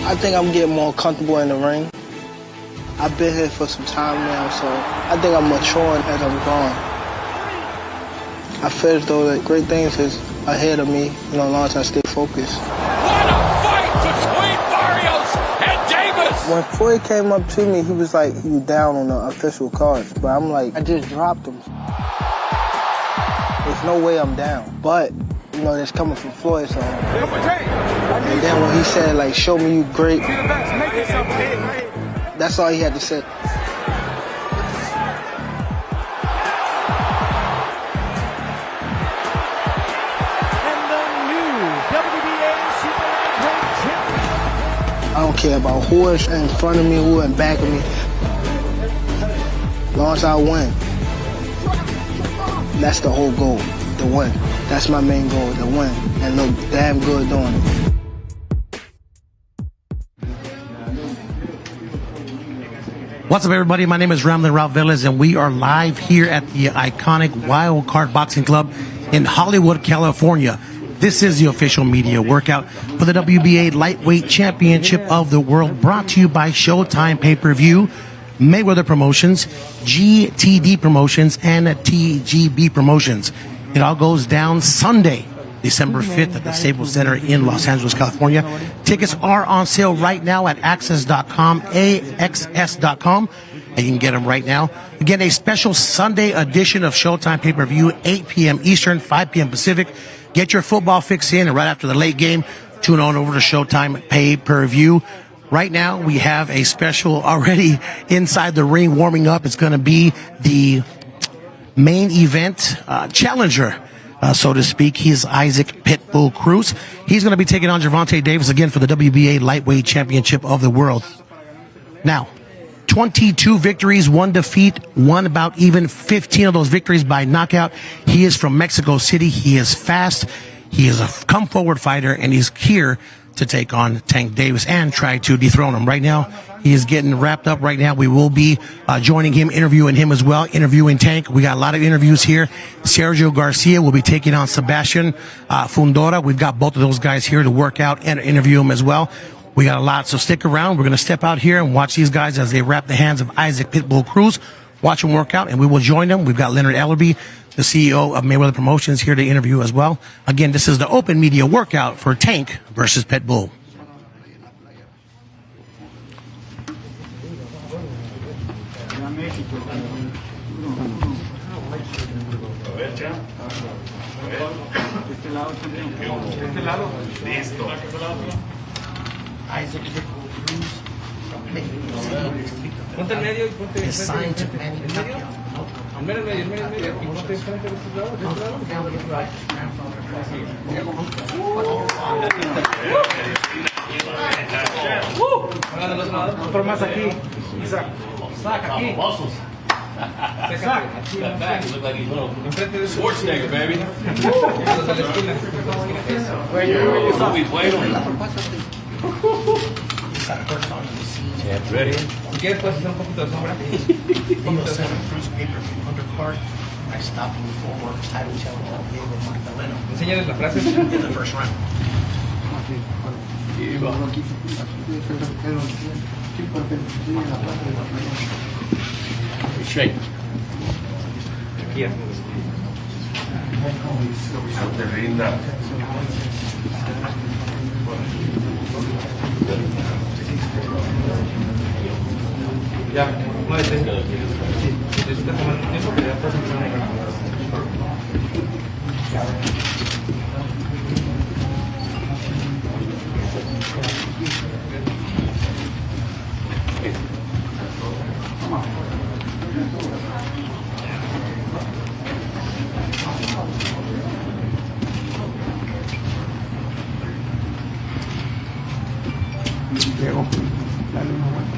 I think I'm getting more comfortable in the ring. I've been here for some time now, so I think I'm maturing as I'm growing. I feel as though that great things is ahead of me, as long as I stay focused. What a fight between Barrios and Davis! When Floyd came up to me, he was like, he was down on the official cards, but I'm like, I just dropped him. There's no way I'm down, but that's coming from Floyd, so. And then when he said, like, show me you great, that's all he had to say. I don't care about who is in front of me, who in back of me. As long as I win. That's the whole goal, to win. That's my main goal, to win. And look damn good doing it. What's up, everybody? My name is Ramlin Ralph Velez, and we are live here at the iconic Wild Card Boxing Club in Hollywood, California. This is the official media workout for the WBA Lightweight Championship of the World, brought to you by Showtime Pay-Per-View, Mayweather Promotions, GTD Promotions, and TGB Promotions. It all goes down Sunday, December 5th at the Staples Center in Los Angeles, California. Tickets are on sale right now at access.com, AXS.com, and you can get them right now. Again, a special Sunday edition of Showtime Pay-Per-View, 8 p.m. Eastern, 5 p.m. Pacific. Get your football fix in, and right after the late game, tune on over to Showtime Pay-Per-View. Right now, we have a special already inside the ring warming up. It's going to be the main event challenger, so to speak. He's Isaac Pitbull Cruz. He's going to be taking on Gervonta Davis again for the WBA Lightweight Championship of the World. Now, 22 victories, 1 defeat, 1 bout, even 15 of those victories by knockout. He is from Mexico City. He is fast. He is a come-forward fighter, and he's here to take on Tank Davis and try to dethrone him. Right now, he is getting wrapped up right now. We will be joining him, interviewing him as well, interviewing Tank. We got a lot of interviews here. Sergio Garcia will be taking on Sebastian Fundora. We've got both of those guys here to work out and interview him as well. We got a lot, so stick around. We're going to step out here and watch these guys as they wrap the hands of Isaac Pitbull Cruz. Watch them work out, and we will join them. We've got Leonard Ellerby, the CEO of Mayweather Promotions, here to interview as well. Again, this is the open media workout for Tank versus Pitbull. Isaac Pitbull Cruz from Mexico City. Ponte en medio y ponte Is signed to manufacture. en medio, y ponte enfrente de este lado, Otro más aquí. Isaac, aquí. Enfrente de Schwarzenegger, baby. Ready? Si quieres puedes hacer un poquito de sombra. Cruz pay-per-view undercard. I stopped him before title challenge Diego Magdaleno Enséñales la frase. in the first round. Shake. Aquí ya. No te rindas. Ya, muévete. Necesitas tomar tiempo que ya estás empezando a ganar. Diego, dale una vuelta.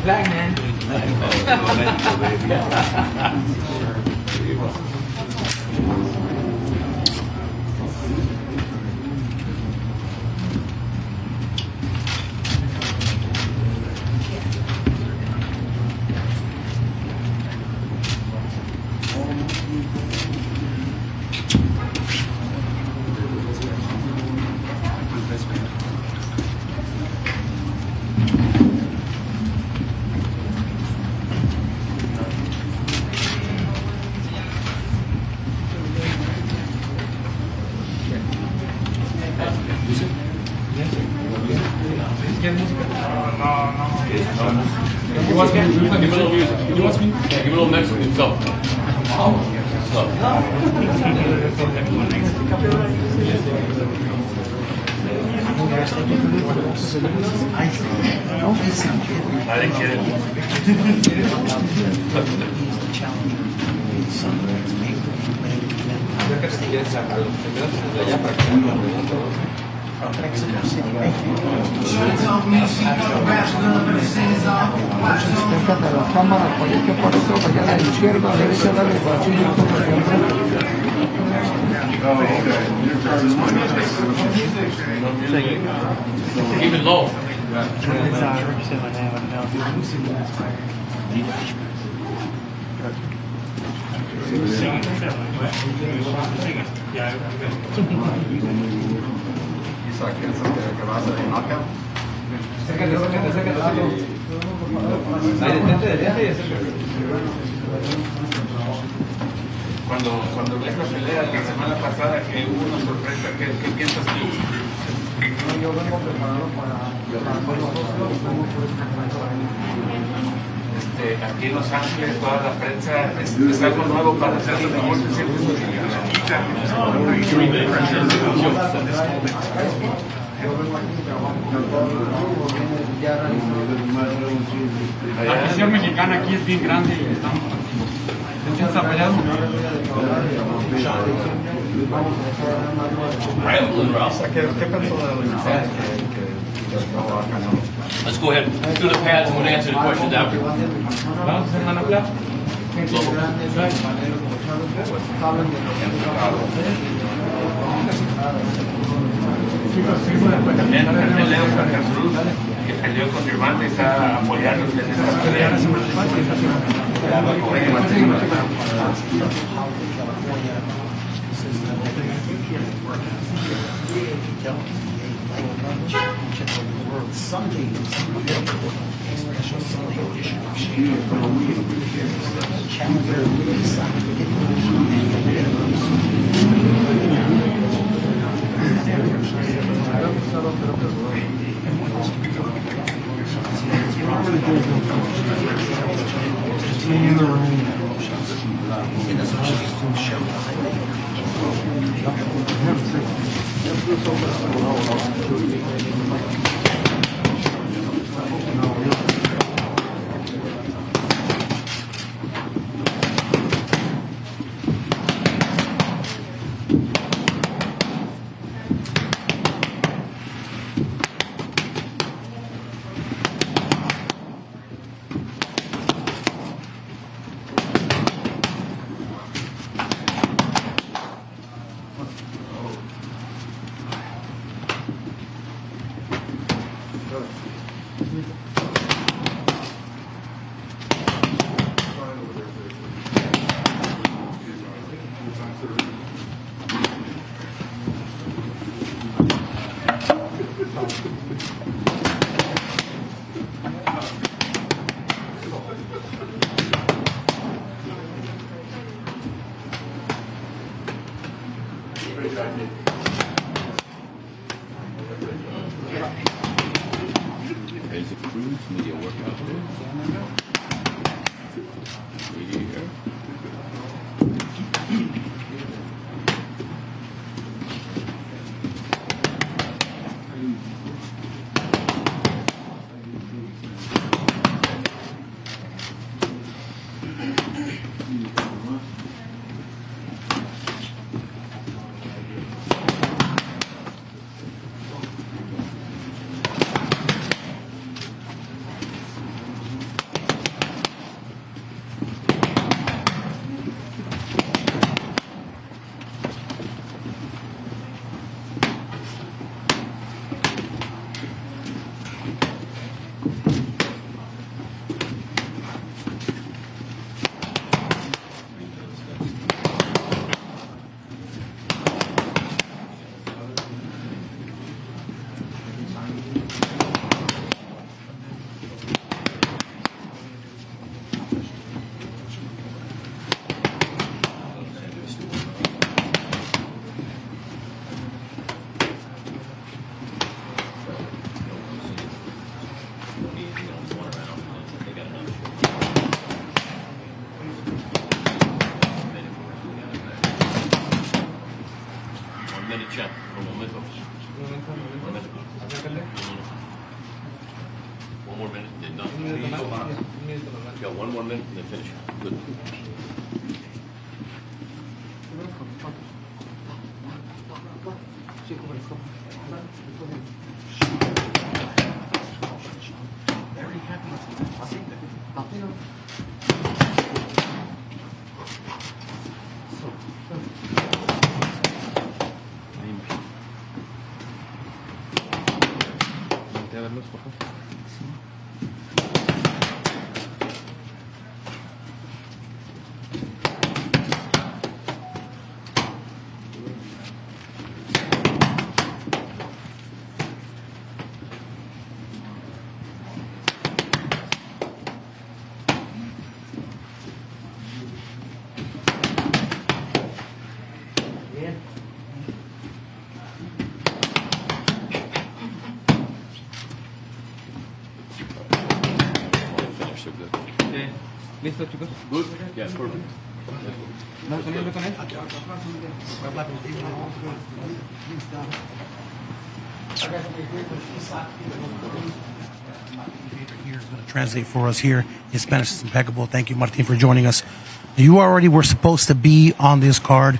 Flag, man. ¿Quieres música? No. You want me? Give me a little music. You want me? Yeah, give me a little Mexican stuff. Nadie quiere. Si quieres sacarlo, te quedas desde allá para que no lo la cámara, cualquier por eso, vaya a la izquierda, a la derecha, dale vacío, por ejemplo. Keep it low. Cuando ves la pelea la semana pasada que hubo una sorpresa, ¿qué piensas tú? Yo vengo preparado para aquí en Los Ángeles, toda la prensa es algo nuevo para hacer los mejores. La afición mexicana aquí es bien grande y estamos. ¿Quién está peleando? Let's go ahead through the pads and we'll answer the questions after. ¿Vamos a hacer manopla? También Leonard Cruz, que peleó con Gervonta y está apoyándonos en esta pelea. There's a Cruz media workout there. Media here. minute check. Un momento. Acércate. One more minute, then Un minuto más. done. Un minuto más. You got one more minute, and then finish. Good. Voltea a verlos, por favor. Finish, so good. ¿Listo, chicos? Good? Yeah, perfect. ¿Vas con él? Here is going to translate for us here. His Spanish is impeccable. Thank you, Martin, for joining us. You already were supposed to be on this card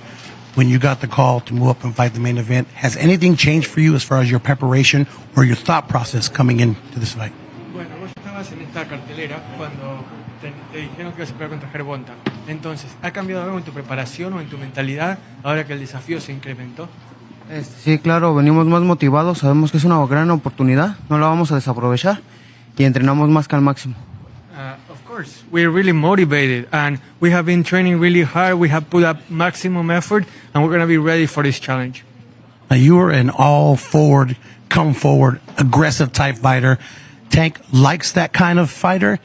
when you got the call to move up and fight the main event. Has anything changed for you as far as your preparation or your thought process coming into this fight? Bueno, vos estabas en esta cartelera cuando te dijeron que ibas a pelear contra Gervonta. Entonces, ¿ha cambiado algo en tu preparación o en tu mentalidad ahora que el desafío se incrementó? Sí, claro, venimos más motivados, sabemos que es una gran oportunidad, no la vamos a desaprovechar y entrenamos más que al máximo. Of course, we're really motivated and we have been training really hard. We have put up maximum effort and we're going to be ready for this challenge. Now, you are an all-forward, come-forward, aggressive type fighter. Tank likes that kind of fighter.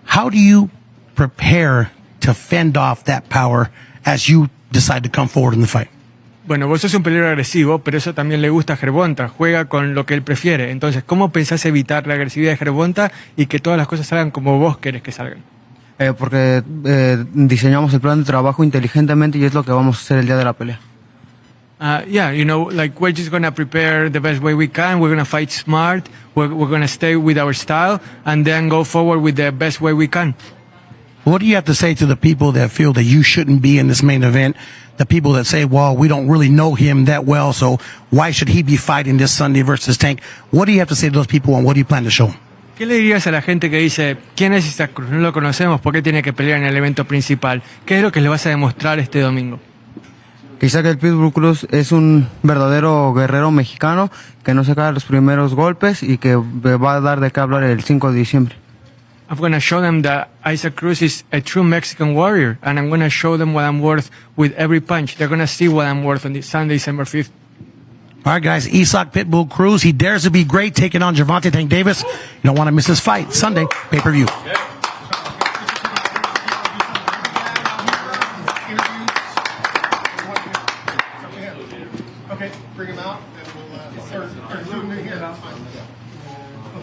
How do you prepare to fend off that power as you decide to come forward in the fight? Bueno, vos sos un peleador agresivo, pero eso también le gusta a Gervonta. Juega con lo que él prefiere. Entonces, ¿cómo pensás evitar la agresividad de Gervonta y que todas las cosas salgan como vos querés que salgan? Porque diseñamos el plan de trabajo inteligentemente y es lo que vamos a hacer el día de la pelea. Yeah, you know, like we're just going to prepare the best way we can. We're going to fight smart. We're going to stay with our style and then go forward with the best way we can. What do you have to say to the people that feel that you shouldn't be in this main event? The people that say, well, we don't really know him that well, so why should he be fighting this Sunday versus Tank? What do you have to say to those people and what do you plan to show them? ¿Qué le dirías a la gente que dice, ¿quién es Isaac Cruz? No lo conocemos, ¿por qué tiene que pelear en el evento principal? ¿Qué es lo que le vas a demostrar este domingo? Que Isaac el Pitbull Cruz es un verdadero guerrero mexicano que no se cae los primeros golpes y que va a dar de qué hablar el 5 de diciembre. I'm going to show them that Isaac Cruz is a true Mexican warrior, and I'm going to show them what I'm worth with every punch. They're going to see what I'm worth on this Sunday, December 5th. All right, guys, Isaac Pitbull Cruz, he dares to be great, taking on Gervonta Davis. You don't want to miss this fight. Sunday, pay-per-view. Okay, bring him out, and we'll zoom in here.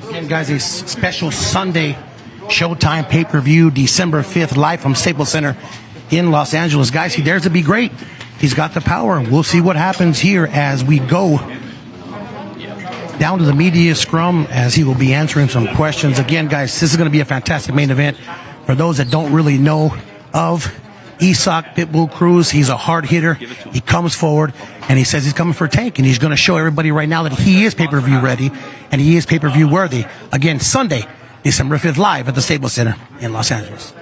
Again, guys, a special Sunday Showtime pay-per-view, December 5th, live from Staples Center in Los Angeles. Guys, he dares to be great. He's got the power. We'll see what happens here as we go down to the media scrum as he will be answering some questions. Again, guys, this is going to be a fantastic main event. For those that don't really know of Isaac Pitbull Cruz, he's a hard hitter. He comes forward and he says he's coming for Tank, and he's going to show everybody right now that he is pay-per-view ready and he is pay-per-view worthy. Again, Sunday, December 5th, live at the Staples Center in Los Angeles.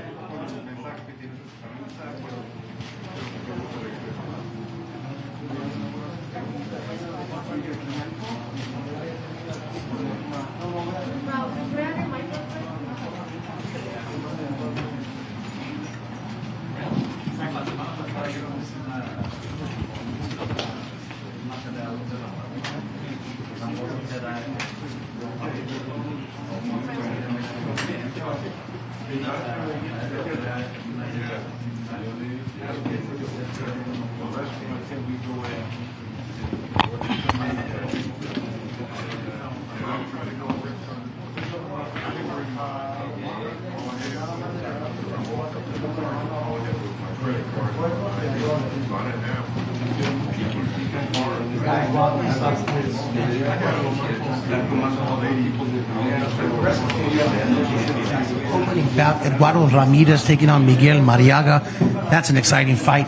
Opening bout, Eduardo Ramirez taking on Miguel Mariaga. That's an exciting fight.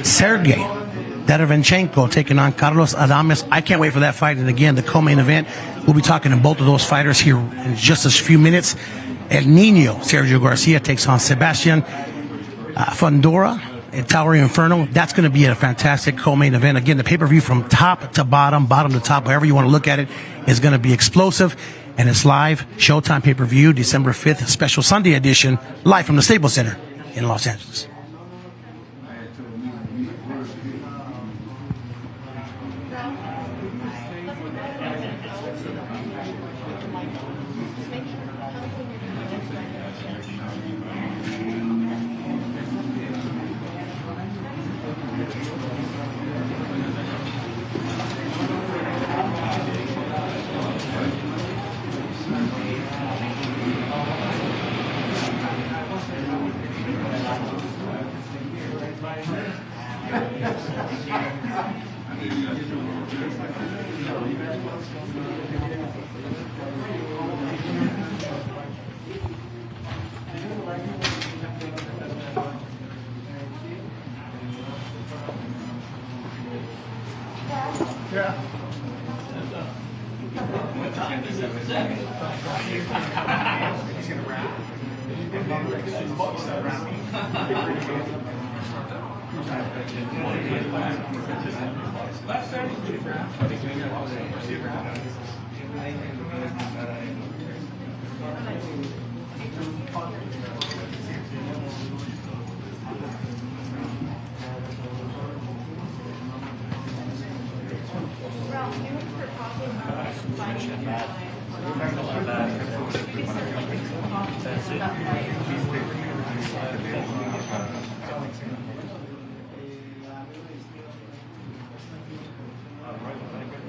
Sergey Derevyanchenko taking on Carlos Adames. I can't wait for that fight. And again, the co-main event, we'll be talking to both of those fighters here in just a few minutes. El Nino, Sergio Garcia, takes on Sebastian Fundora at Tower Inferno. That's going to be a fantastic co-main event. Again, the pay-per-view from top to bottom, bottom to top, however you want to look at it, is going to be explosive. And it's live, Showtime pay-per-view, December 5th, special Sunday edition, live from the Staples Center in Los Angeles.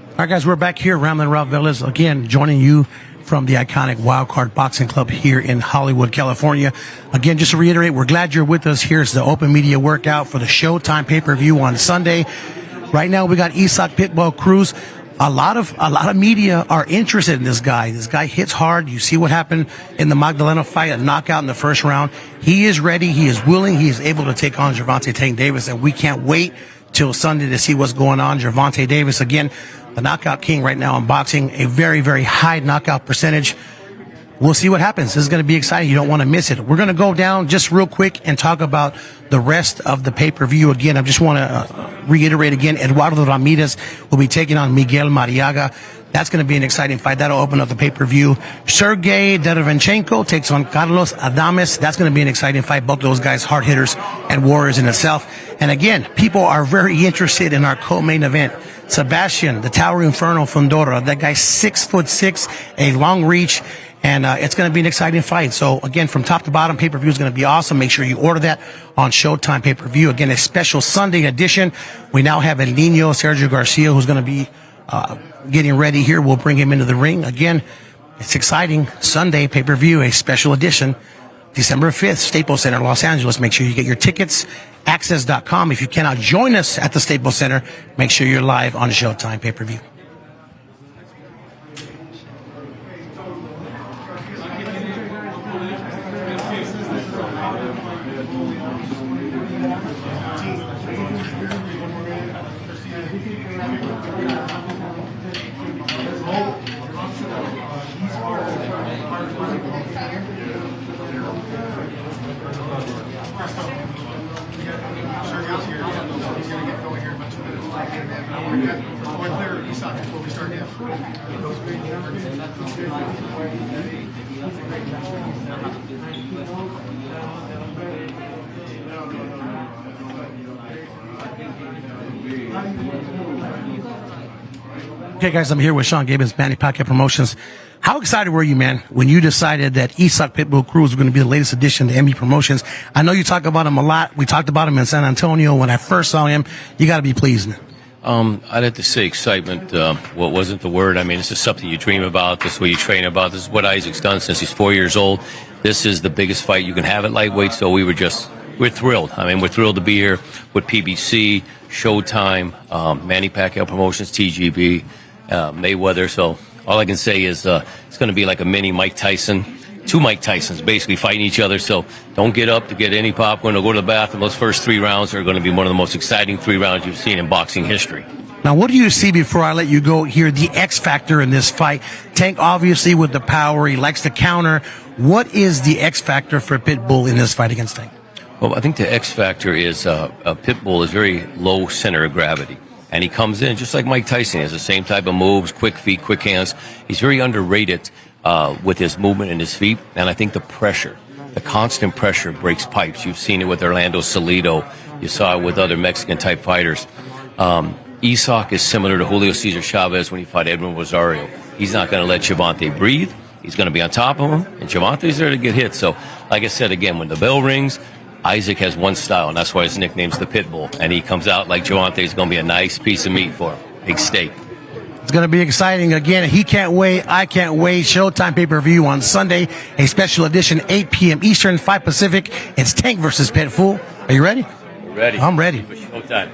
All right, guys, we're back here. Ramlin Ralph Velez, again, joining you from the iconic Wildcard Boxing Club here in Hollywood, California. Again, just to reiterate, we're glad you're with us. Here's the open media workout for the Showtime pay-per-view on Sunday. Right now, we got Isaac Pitbull Cruz. A lot of media are interested in this guy. This guy hits hard. You see what happened in the Magdalena fight, a knockout in the first round. He is ready. He is willing. He is able to take on Gervonta Davis, and we can't wait till Sunday to see what's going on. Gervonta Davis, again, the knockout king right now in boxing, a very, very high knockout percentage. We'll see what happens. This is going to be exciting. You don't want to miss it. We're going to go down just real quick and talk about the rest of the pay-per-view. Again, I just want to reiterate again, Eduardo Ramirez will be taking on Miguel Mariaga. That's going to be an exciting fight. That'll open up the pay-per-view. Sergey Derevyanchenko takes on Carlos Adames. That's going to be an exciting fight. Both those guys, hard hitters and warriors in itself. And again, people are very interested in our co-main event. Sebastian, the Tower Inferno Fundora. That guy's 6'6", a long reach. And it's going to be an exciting fight. So, again, from top to bottom, pay-per-view is going to be awesome. Make sure you order that on Showtime pay-per-view. Again, a special Sunday edition. We now have El Nino, Sergio Garcia, who's going to be getting ready here. We'll bring him into the ring. Again, it's exciting. Sunday pay-per-view, a special edition. December 5th, Staples Center, Los Angeles. Make sure you get your tickets. Access.com. If you cannot join us at the Staples Center, make sure you're live on Showtime pay-per-view. Okay, guys, I'm here with Sean Gibbons, Manny Pacquiao Promotions. How excited were you, man, when you decided that Isaac Pitbull Cruz was going to be the latest addition to MB Promotions? I know you talk about him a lot. We talked about him in San Antonio. When I first saw him, you got to be pleased, man. I'd have to say excitement. What wasn't the word? I mean, this is something you dream about. This is what you train about. This is what Isaac's done since he's 4 years old. This is the biggest fight you can have at lightweight, so we were just we're thrilled. I mean, we're thrilled to be here with PBC, Showtime, Manny Pacquiao Promotions, TGB, Mayweather. So all I can say is it's going to be like a mini Mike Tyson. Two Mike Tysons basically fighting each other. So don't get up to get any popcorn or go to the bathroom. Those first 3 rounds are going to be one of the most exciting 3 rounds you've seen in boxing history. Now, what do you see before I let you go here, the X factor in this fight? Tank, obviously, with the power, he likes to counter. What is the X factor for Pitbull in this fight against Tank? Well, I think the X factor is Pitbull is very low center of gravity. And he comes in just like Mike Tyson. He has the same type of moves, quick feet, quick hands. He's very underrated with his movement and his feet. And I think the pressure, the constant pressure breaks pipes. You've seen it with Orlando Salido. You saw it with other Mexican-type fighters. Isak is similar to Julio Cesar Chavez when he fought Edwin Rosario. He's not going to let Gervonta breathe. He's going to be on top of him, and Gervonta's there to get hit. So, like I said, again, when the bell rings, Isaac has one style, and that's why his nickname's the Pitbull. And he comes out like Gervonta's going to be a nice piece of meat for him. Big steak. It's going to be exciting. Again, he can't wait. I can't wait. Showtime pay-per-view on Sunday, a special edition, 8 p.m. Eastern, 5 Pacific. It's Tank versus Pitbull. Are you ready? Ready. I'm ready. Showtime.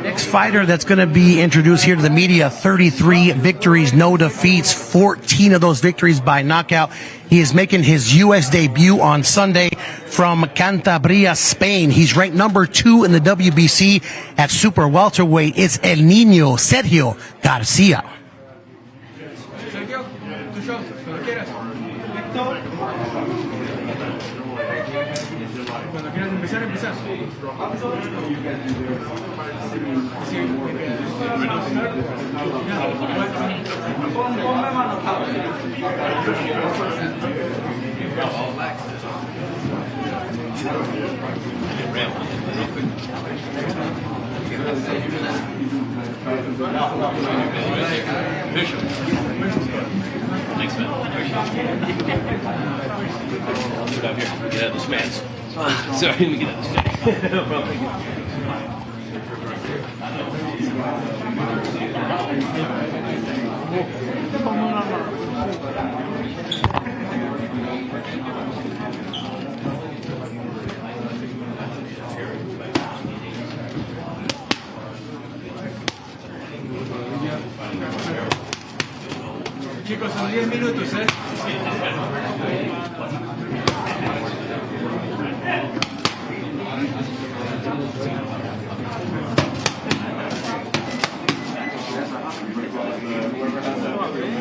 Next fighter that's going to be introduced here to the media, 33 victories, no defeats, 14 of those victories by knockout. He is making his U.S. debut on Sunday from Cantabria, Spain. He's ranked number 2 in the WBC at super welterweight. It's El Niño Sergio Garcia. Thanks, man. Get out here. Get out of this man's. Sorry, let me get out of this man. No problem. Chicos, son 10 minutos, ¿eh?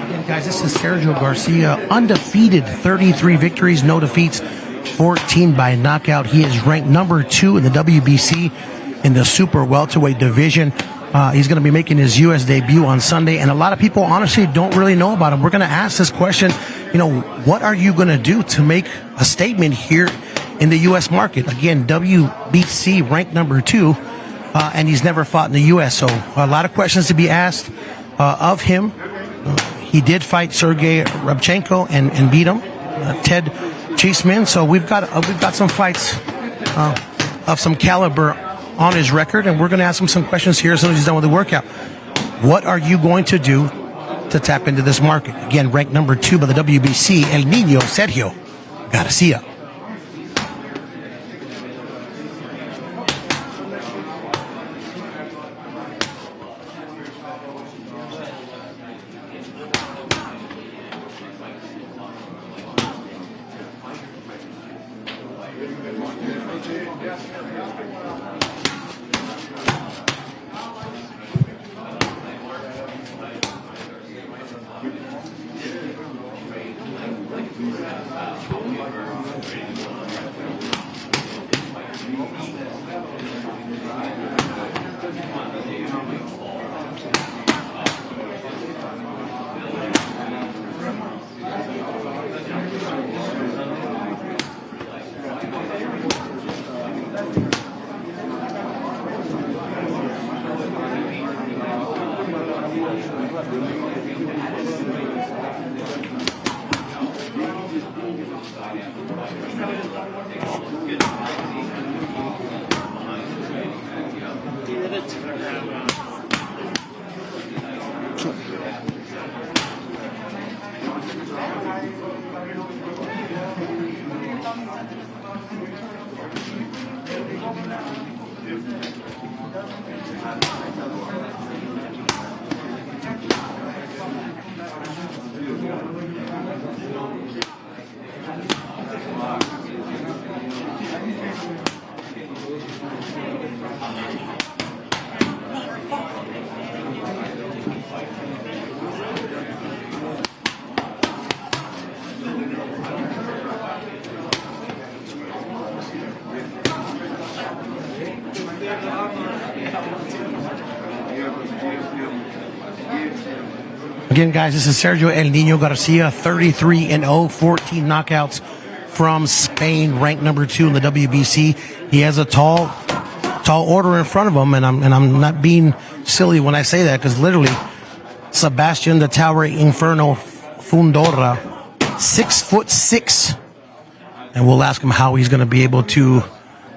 Again, guys, this is Sergio Garcia, undefeated, 33 victories, no defeats, 14 by knockout. He is ranked number 2 in the WBC in the super welterweight division. He's going to be making his U.S. debut on Sunday, and a lot of people honestly don't really know about him. We're going to ask this question, what are you going to do to make a statement here in the U.S. market? Again, WBC ranked number 2, and he's never fought in the U.S., so a lot of questions to be asked of him. He did fight Sergey Rabchenko and beat him, Ted Cheeseman, so we've got some fights of some caliber on his record, and we're going to ask him some questions here as soon as he's done with the workout. What are you going to do to tap into this market? Again, ranked number 2 by the WBC, El Niño Sergio Garcia. Again, guys, this is Sergio El Nino Garcia, 33-0, 14 knockouts from Spain, ranked number 2 in the WBC. He has a tall order in front of him, and I'm not being silly when I say that, because literally, Sebastian the Tower Inferno Fundora, 6'6", and we'll ask him how he's going to be able to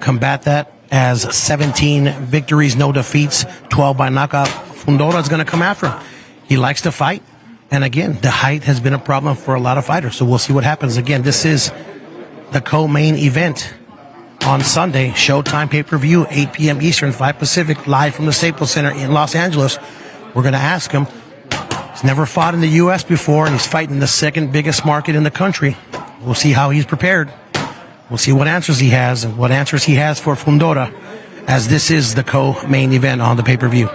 combat that. As 17 victories, no defeats, 12 by knockout, Fundora is going to come after him. He likes to fight, and again, the height has been a problem for a lot of fighters, so we'll see what happens. Again, this is the co-main event on Sunday, Showtime pay-per-view, 8 p.m. Eastern, 5 Pacific, live from the Staples Center in Los Angeles. We're going to ask him. He's never fought in the U.S. before, and he's fighting the second biggest market in the country. We'll see how he's prepared. We'll see what answers he has and what answers he has for Fundora, as this is the co-main event on the pay-per-view.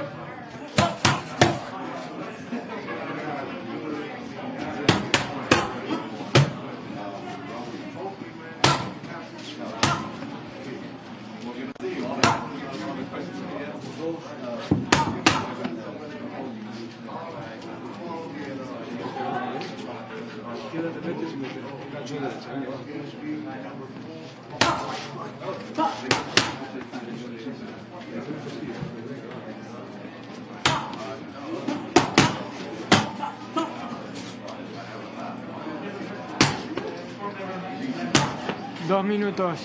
Dos minutos.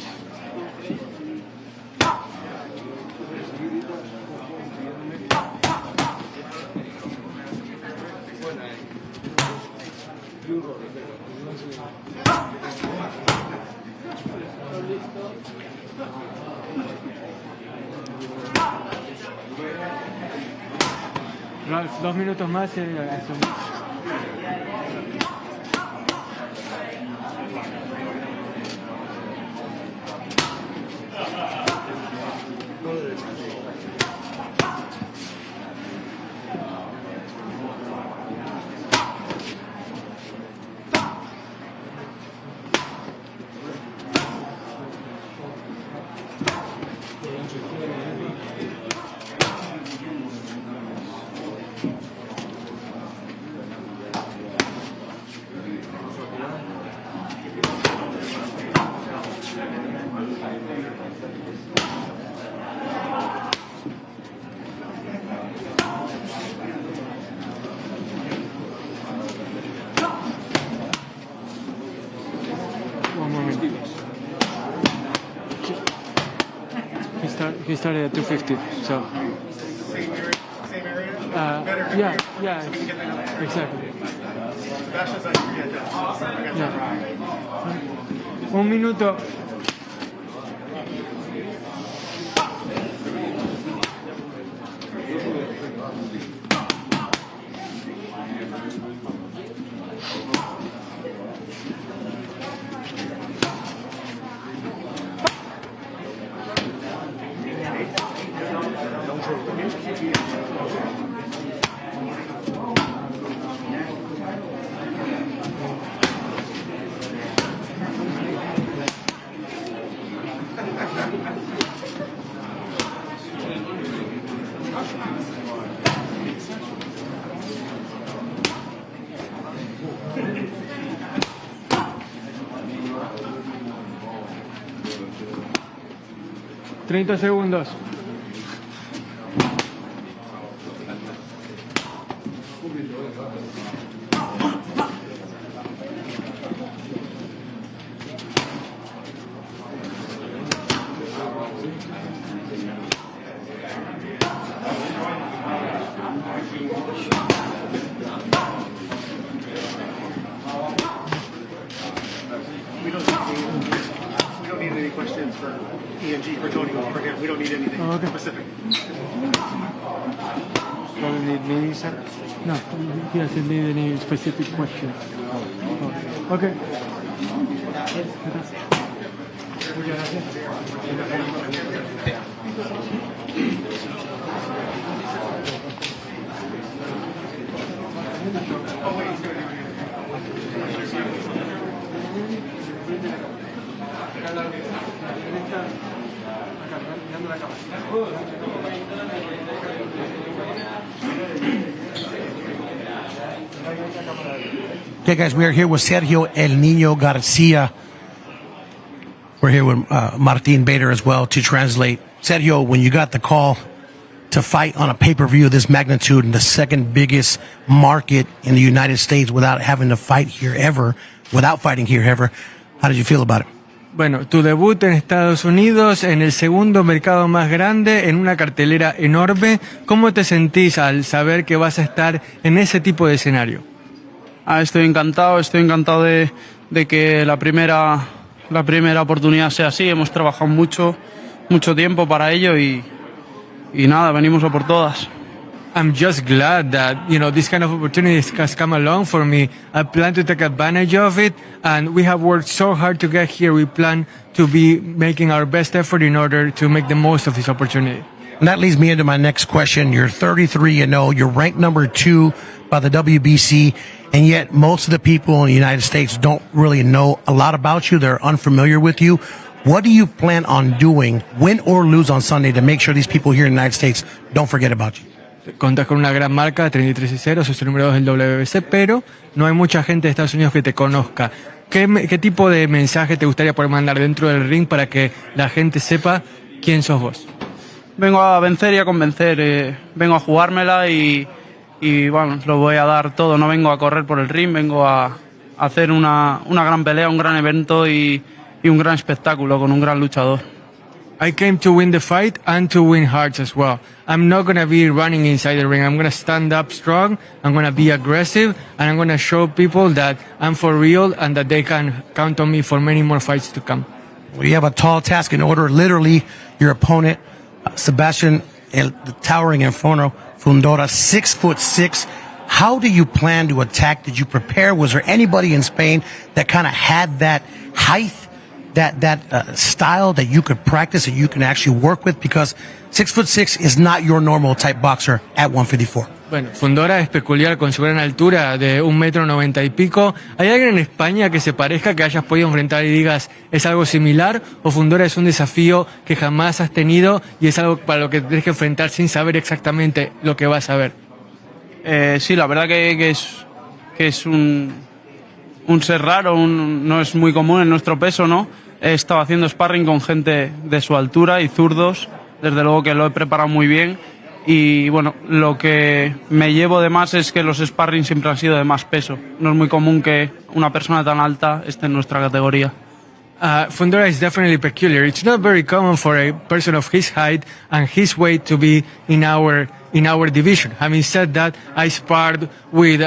Ralph, 2 minutos más y eso. He started at 250, so. Same area? Better. Yeah, exactly. Sebastian's like, yeah, awesome. I got Yeah. 1 minuto. $30 segundos. We don't need any questions for ENG for Tony over here. We don't need anything specific. Doesn't need me, sir? No, he doesn't need any specific questions. Okay. Okay, guys, we are here with Sergio El Niño Garcia. We're here with Martin Bader as well to translate. Sergio, when you got the call to fight on a pay-per-view of this magnitude in the second biggest market in the United States without having to fight here ever, without fighting here ever, how did you feel about it? Bueno, tu debut en Estados Unidos, en el segundo mercado más grande, en una cartelera enorme. ¿Cómo te sentís al saber que vas a estar en ese tipo de escenario? Estoy encantado de que la primera oportunidad sea así. Hemos trabajado mucho tiempo para ello y nada, venimos a por todas. I'm just glad that, this kind of opportunity has come along for me. I plan to take advantage of it, and we have worked so hard to get here. We plan to be making our best effort in order to make the most of this opportunity. And that leads me into my next question. You're 33-0. You're ranked number 2 by the WBC, and yet most of the people in the United States don't really know a lot about you. They're unfamiliar with you. What do you plan on doing, win or lose on Sunday, to make sure these people here in the United States don't forget about you? Contas con una gran marca, 33-0, sos el número 2 del WBC, pero no hay mucha gente de Estados Unidos que te conozca. ¿Qué tipo de mensaje te gustaría poder mandar dentro del ring para que la gente sepa quién sos vos? Vengo a vencer y a convencer, vengo a jugármela y bueno, lo voy a dar todo. No vengo a correr por el ring, vengo a hacer una gran pelea, un gran evento y un gran espectáculo con un gran luchador. I came to win the fight and to win hearts as well. I'm not going to be running inside the ring. I'm going to stand up strong. I'm going to be aggressive, and I'm going to show people that I'm for real and that they can count on me for many more fights to come. Well, you have a tall task in order. Literally, your opponent, Sebastian the Towering Inferno Fundora, 6'6". How do you plan to attack? Did you prepare? Was there anybody in Spain that kind of had that height, that style that you could practice and you can actually work with? Because 6'6" is not your normal type boxer at 154. Bueno, Fundora es peculiar con su gran altura de 1,90 m y pico. ¿Hay alguien en España que se parezca, que hayas podido enfrentar y digas es algo similar? ¿O Fundora es un desafío que jamás has tenido y es algo para lo que tienes que enfrentar sin saber exactamente lo que vas a ver? Sí, la verdad que es un ser raro, no es muy común en nuestro peso, ¿no? He estado haciendo sparring con gente de su altura y zurdos, desde luego que lo he preparado muy bien y bueno, lo que me llevo de más es que los sparring siempre han sido de más peso. No es muy común que una persona tan alta esté en nuestra categoría. Fundora is definitely peculiar. It's not very common for a person of his height and his weight to be in our division. Having said that, I sparred with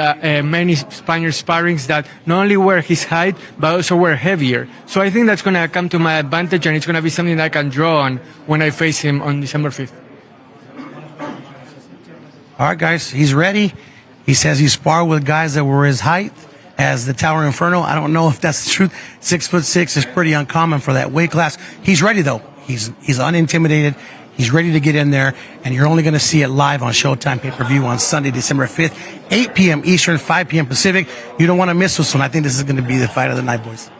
many Spanish sparrings that not only were his height, but also were heavier. So I think that's going to come to my advantage, and it's going to be something that I can draw on when I face him on December 5th. All right, guys, he's ready. He says he sparred with guys that were his height as the Tower Inferno. I don't know if that's the truth. 6'6" is pretty uncommon for that weight class. He's ready, though. He's unintimidated. He's ready to get in there, and you're only going to see it live on Showtime pay-per-view on Sunday, December 5th, 8 p.m. Eastern, 5 p.m. Pacific. You don't want to miss this one. I think this is going to be the fight of the night, boys.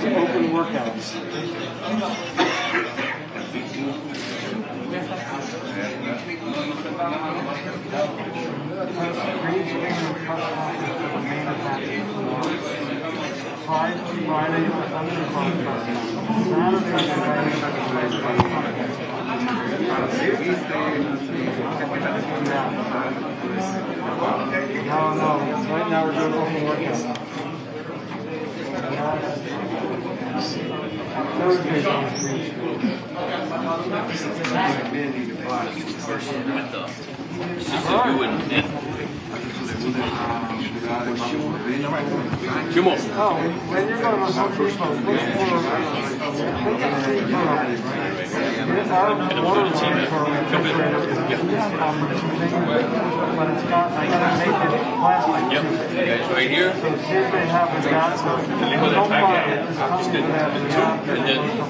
Open workouts. No. Right now we're doing open workouts. Come on. Oh, when you're going to Home Depot, look but it's not, I gotta make it plastic. Yep. Guys, right here. So here they have the dots.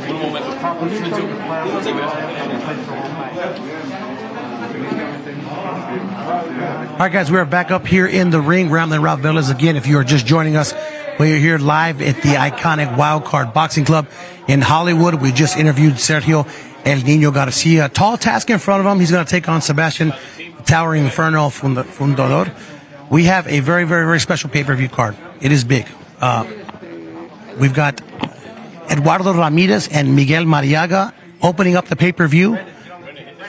Un momento. All right, guys, we are back up here in the ring. Ramblin' Ralph Velez again. If you are just joining us, we are here live at the iconic Wildcard Boxing Club in Hollywood. We just interviewed Sergio El Nino Garcia. Tall task in front of him. He's going to take on Sebastian Towering Inferno Fundador. We have a very, very, very special pay-per-view card. It is big. We've got Eduardo Ramirez and Miguel Mariaga opening up the pay-per-view.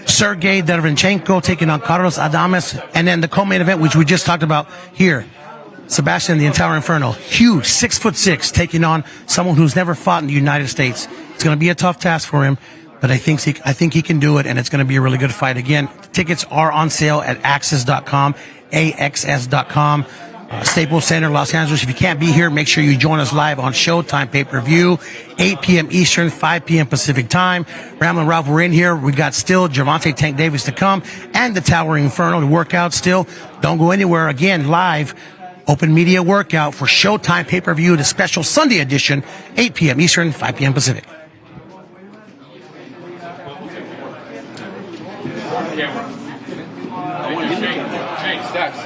Sergey Derevchenko taking on Carlos Adames. And then the co-main event, which we just talked about here, Sebastian the Entire Inferno, huge, 6'6", taking on someone who's never fought in the United States. It's going to be a tough task for him, but I think he can do it, and it's going to be a really good fight. Again, tickets are on sale at axs.com, AXS.com. Staples Center, Los Angeles. If you can't be here, make sure you join us live on Showtime pay-per-view, 8 p.m. Eastern, 5 p.m. Pacific time. Ramblin' Ralph, we're in here. We got still Gervonta Tank Davis to come and the Towering Inferno to work out still. Don't go anywhere. Again, live open media workout for Showtime pay-per-view, the special Sunday edition, 8 p.m. Eastern, 5 p.m. Pacific. Change steps.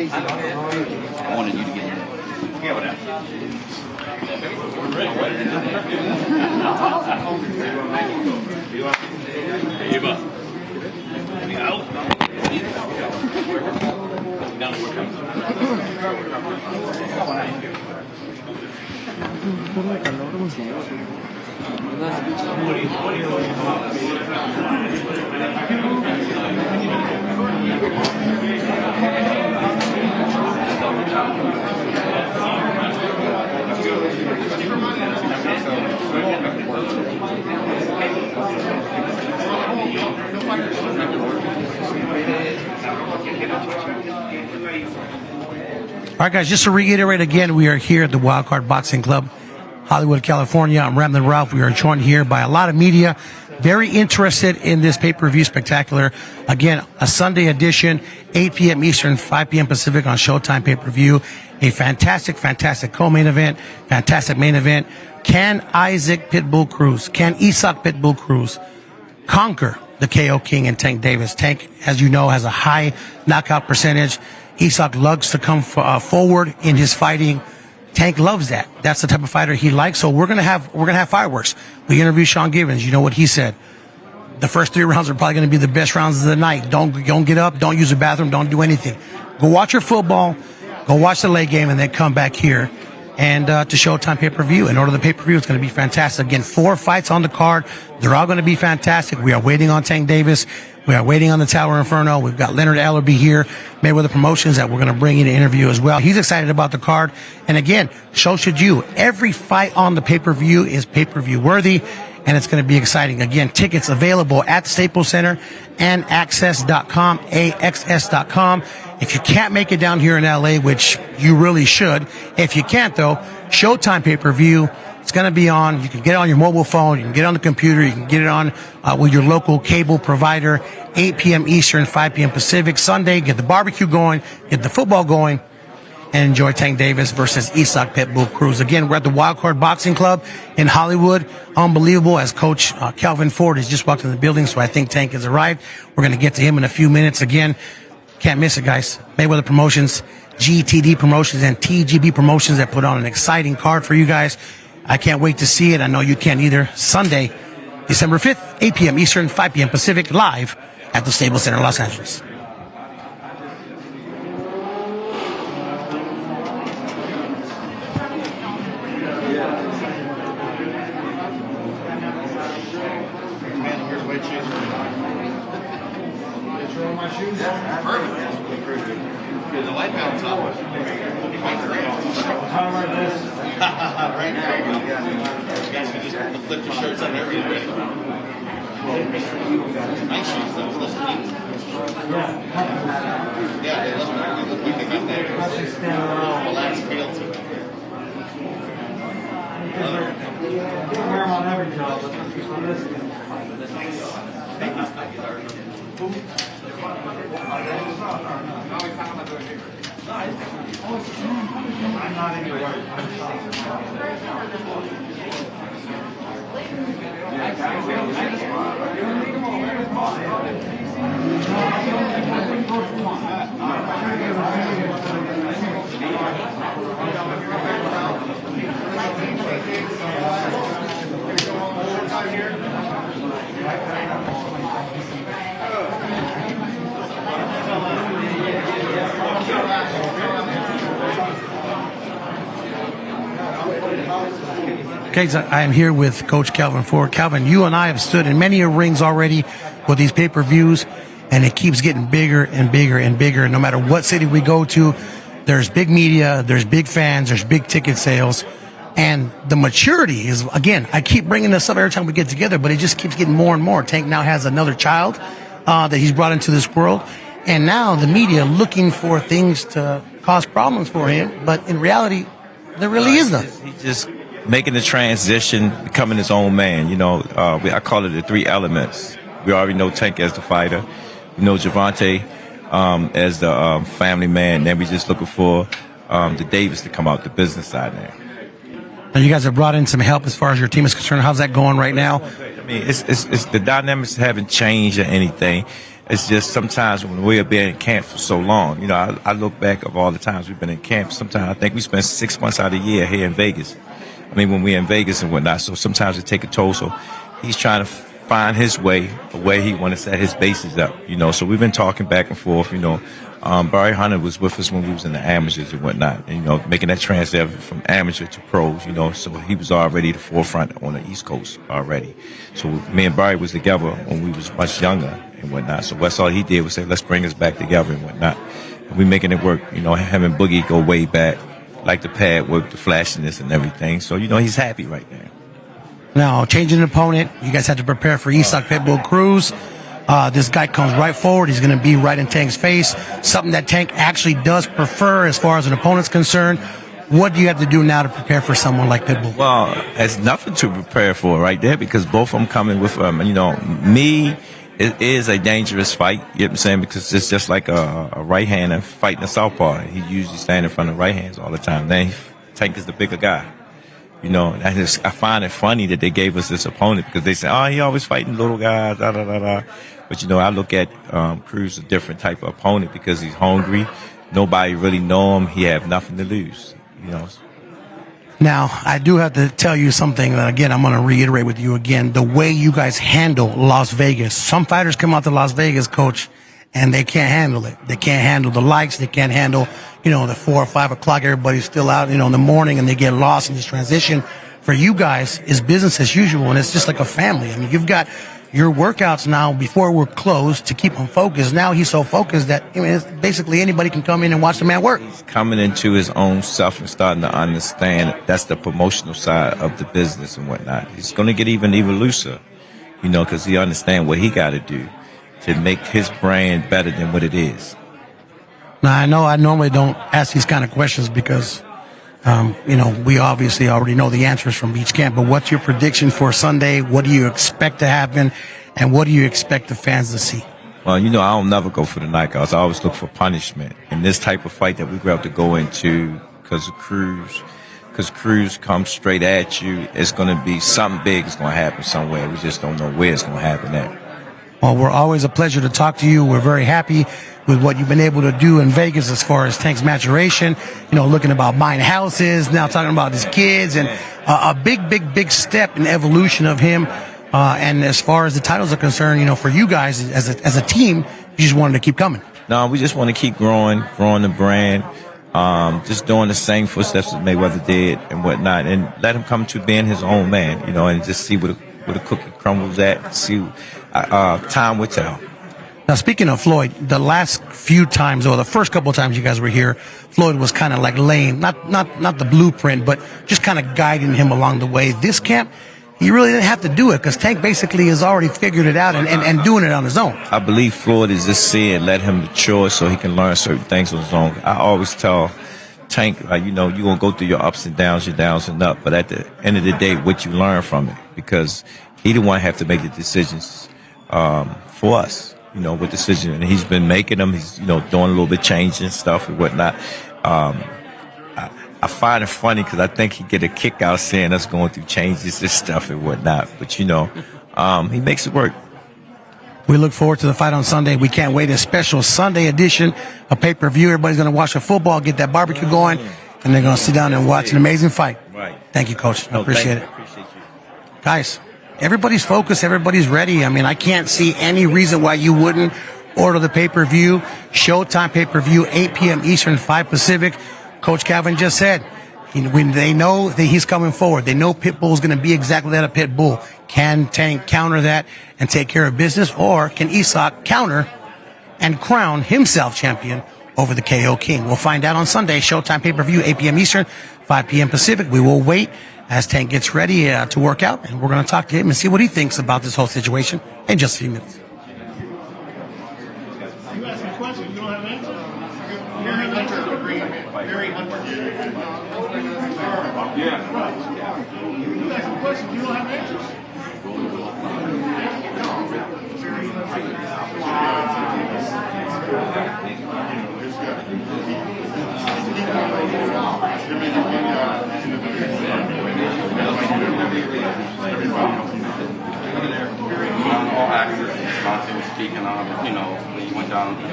I wanted you to get in. Yeah, whatever. All right, guys, just to reiterate again, we are here at the Wildcard Boxing Club, Hollywood, California. I'm Ramblin' Ralph. We are joined here by a lot of media, very interested in this pay-per-view spectacular. Again, a Sunday edition, 8 p.m. Eastern, 5 p.m. Pacific on Showtime pay-per-view. A fantastic, fantastic co-main event, fantastic main event. Can Isaac Pitbull Cruz, can Isaac Pitbull Cruz conquer the KO King and Tank Davis? Tank, as you know, has a high knockout percentage. Isaac loves to come forward in his fighting. Tank loves that. That's the type of fighter he likes. So we're gonna have fireworks. We interviewed Sean Gibbons. You know what he said? The first 3 rounds are probably gonna be the best rounds of the night. Don't get up. Don't use the bathroom. Don't do anything. Go watch your football. Go watch the late game, and then come back here and to Showtime pay-per-view. In order, the pay-per-view is going to be fantastic. Again, 4 fights on the card. They're all going to be fantastic. We are waiting on Tank Davis. We are waiting on the Tower Inferno. We've got Leonard Ellerby here, Mayweather Promotions, that we're going to bring in an interview as well. He's excited about the card. And again, so should you. Every fight on the pay-per-view is pay-per-view worthy, and it's going to be exciting. Again, tickets available at the Staples Center and access.com, AXS.com. If you can't make it down here in LA, which you really should, if you can't though, Showtime pay-per-view, it's going to be on. You can get it on your mobile phone. You can get it on the computer. You can get it on with your local cable provider, 8 p.m. Eastern, 5 p.m. Pacific. Sunday, get the barbecue going, get the football going, and enjoy Tank Davis versus Isaac Pitbull Cruz. Again, we're at the Wildcard Boxing Club in Hollywood. Unbelievable, as Coach Calvin Ford has just walked in the building, so I think Tank has arrived. We're going to get to him in a few minutes. Again, can't miss it, guys. Mayweather Promotions, GTD Promotions, and TGB Promotions that put on an exciting card for you guys. I can't wait to see it. I know you can't either. Sunday, December 5th, 8 p.m. Eastern, 5 p.m. Pacific, live at the Staples Center, Los Angeles. There's a light balance on. Right now, you guys can just flip your shirts on everywhere. Nice shoes, though. Those are neat. Yeah, they look like they got that relaxed feel to it. Wear them on every job, but this is on this one. Okay, so I am here with Coach Calvin Ford. Calvin, you and I have stood in many rings already with these pay-per-views, and it keeps getting bigger and bigger and bigger. No matter what city we go to, there's big media, there's big fans, there's big ticket sales, and the maturity is, again, I keep bringing this up every time we get together, but it just keeps getting more and more. Tank now has another child that he's brought into this world, and now the media looking for things to cause problems for him, but in reality, there really is none. He's just making the transition, becoming his own man. You know, I call it the three elements. We already know Tank as the fighter. We know Gervonta as the family man. And then we just looking for the Davis to come out the business side now. Now you guys have brought in some help as far as your team is concerned. How's that going right now? I mean, it's the dynamics haven't changed or anything. It's just sometimes when we have been in camp for so long, you know, I look back of all the times we've been in camp. Sometimes I think we spend 6 months out of the year here in Vegas. I mean, when we're in Vegas and whatnot, so sometimes it take a toll. So he's trying to find his way, a way he want to set his bases up, you know. So we've been talking back and forth, you know. Barry Hunter was with us when we was in the amateurs and whatnot, and, you know, making that transfer from amateur to pros, you know. So he was already the forefront on the East Coast already. So me and Barry was together when we was much younger and whatnot. So that's all he did was say, let's bring us back together and whatnot. And we making it work, you know, having Boogie go way back. Like the pad work, the flashiness and everything. So, you know, he's happy right now. Now, changing an opponent, you guys had to prepare for Isak Pitbull Cruz. This guy comes right forward. He's going to be right in Tank's face, something that Tank actually does prefer as far as an opponent's concerned. What do you have to do now to prepare for someone like Pitbull? Well, there's nothing to prepare for right there because both of them coming with, you know, me. It is a dangerous fight, you know what I'm saying, because it's just like a right-hander fighting a southpaw. He usually stand in front of right hands all the time. Then Tank is the bigger guy. You know, I find it funny that they gave us this opponent because they say, oh, he always fighting little guys, da, da, da, da. But, you know, I look at Cruz a different type of opponent because he's hungry. Nobody really know him. He have nothing to lose, you know. Now, I do have to tell you something that, again, I'm going to reiterate with you again. The way you guys handle Las Vegas. Some fighters come out to Las Vegas, Coach, and they can't handle it. They can't handle the lights. They can't handle, you know, the 4 or 5 o'clock. Everybody's still out, you know, in the morning, and they get lost in this transition. For you guys, it's business as usual, and it's just like a family. I mean, you've got your workouts now before we're closed to keep him focused. Now he's so focused that, I mean, basically anybody can come in and watch the man work. He's coming into his own self and starting to understand that's the promotional side of the business and whatnot. He's going to get even looser, you know, because he understands what he got to do to make his brand better than what it is. Now, I know I normally don't ask these kind of questions because, you know, we obviously already know the answers from each camp, but what's your prediction for Sunday? What do you expect to happen? And what do you expect the fans to see? Well, you know, I don't never go for the knockouts. I always look for punishment. And this type of fight that we're going to have to go into because Cruz comes straight at you, it's going to be something big is going to happen somewhere. We just don't know where it's going to happen at. Well, we're always a pleasure to talk to you. We're very happy with what you've been able to do in Vegas as far as Tank's maturation, you know, looking about buying houses, now talking about his kids, and a big step in evolution of him. And as far as the titles are concerned, you know, for you guys as a team, you just wanted to keep coming. No, we just want to keep growing the brand, just doing the same footsteps that Mayweather did and whatnot, and let him come to being his own man, you know, and just see where the cookie crumbles at, see, time will tell. Now, speaking of Floyd, the last few times, or the first couple of times you guys were here, Floyd was kind of like laying, not the blueprint, but just kind of guiding him along the way. This camp, he really didn't have to do it because Tank basically has already figured it out and doing it on his own. I believe Floyd is just seeing, let him mature so he can learn certain things on his own. I always tell Tank, you know, you're going to go through your ups and downs, your downs and up, but at the end of the day, what you learn from it, because he the one have to make the decisions for us. what decision, and he's been making them. He's, doing a little bit changing stuff and whatnot. I find it funny because I think he get a kick out seeing us going through changes and stuff and whatnot. But, he makes it work. We look forward to the fight on Sunday. We can't wait. A special Sunday edition of pay-per-view. Everybody's going to watch the football, get that barbecue going, and they're going to sit down and watch an amazing fight. Right. Thank you, Coach. I appreciate it. Appreciate you. Guys, everybody's focused. Everybody's ready. I mean, I can't see any reason why you wouldn't order the pay-per-view. Showtime pay-per-view, 8 p.m. Eastern, 5 Pacific. Coach Calvin just said, when they know that he's coming forward, they know Pitbull is going to be exactly that, a pit bull. Can Tank counter that and take care of business, or can Isak counter and crown himself champion over the KO King? We'll find out on Sunday. Showtime pay-per-view, 8 p.m. Eastern, 5 p.m. Pacific. We will wait as Tank gets ready to work out, and we're going to talk to him and see what he thinks about this whole situation in just a few minutes. You ask a question, you don't have an answer. Very unfair. Very unfair. Yeah. You ask a question, you don't have answers. All access Gervonta was speaking on, when you went down to the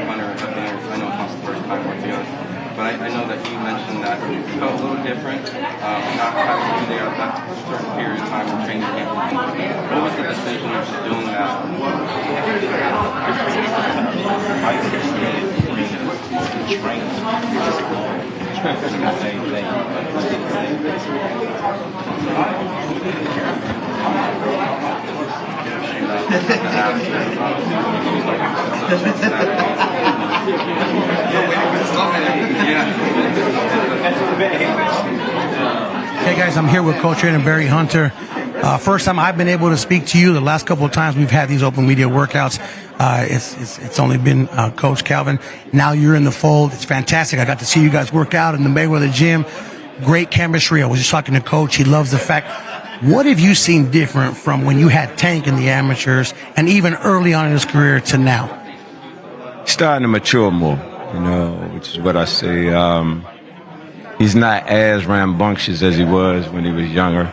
Hunter at the end. I know it's not the first time we're together, but I know that you mentioned that it felt a little different, not having to be there at that certain period of time when training camp. What was the decision of doing that? Hey guys, I'm here with Coach Trainer Barry Hunter. First time I've been able to speak to you. The last couple of times we've had these open media workouts, it's only been Coach Calvin. Now you're in the fold. It's fantastic. I got to see you guys work out in the Mayweather gym. Great chemistry. I was just talking to Coach. He loves the fact. What have you seen different from when you had Tank in the amateurs and even early on in his career to now? Starting to mature more, which is what I say. He's not as rambunctious as he was when he was younger.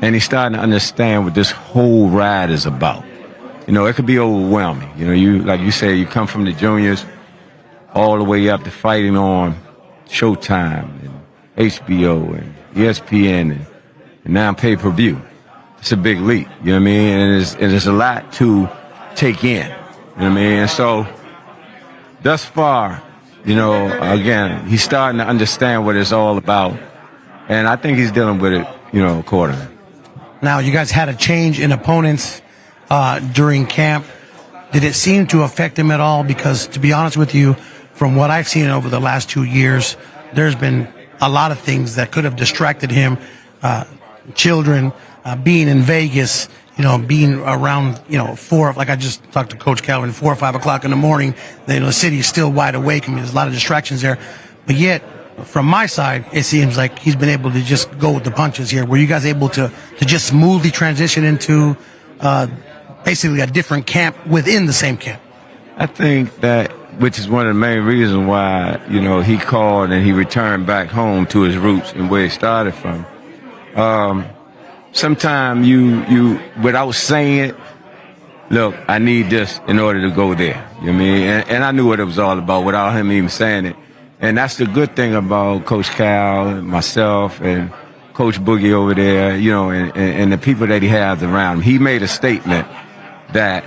And he's starting to understand what this whole ride is about. It could be overwhelming. Like you say, you come from the juniors all the way up to fighting on Showtime and HBO and ESPN and now pay-per-view. It's a big leap, you know what I mean? And there's a lot to take in, you know what I mean? And so, thus far, again, he's starting to understand what it's all about. And I think he's dealing with it, accordingly. Now, you guys had a change in opponents during camp. Did it seem to affect him at all? Because, to be honest with you, from what I've seen over the last 2 years, there's been a lot of things that could have distracted him. Children, being in Vegas, being around, 4, like I just talked to Coach Calvin, 4 or 5 o'clock in the morning, the city is still wide awake. I mean, there's a lot of distractions there. But yet, from my side, it seems like he's been able to just go with the punches here. Were you guys able to just smoothly transition into basically a different camp within the same camp? I think that, which is one of the main reasons why, he called and he returned back home to his roots and where he started from. Sometimes you without saying it, look, I need this in order to go there. You know what I mean? And I knew what it was all about without him even saying it. And that's the good thing about Coach Cal and myself and Coach Boogie over there, and the people that he has around him. He made a statement that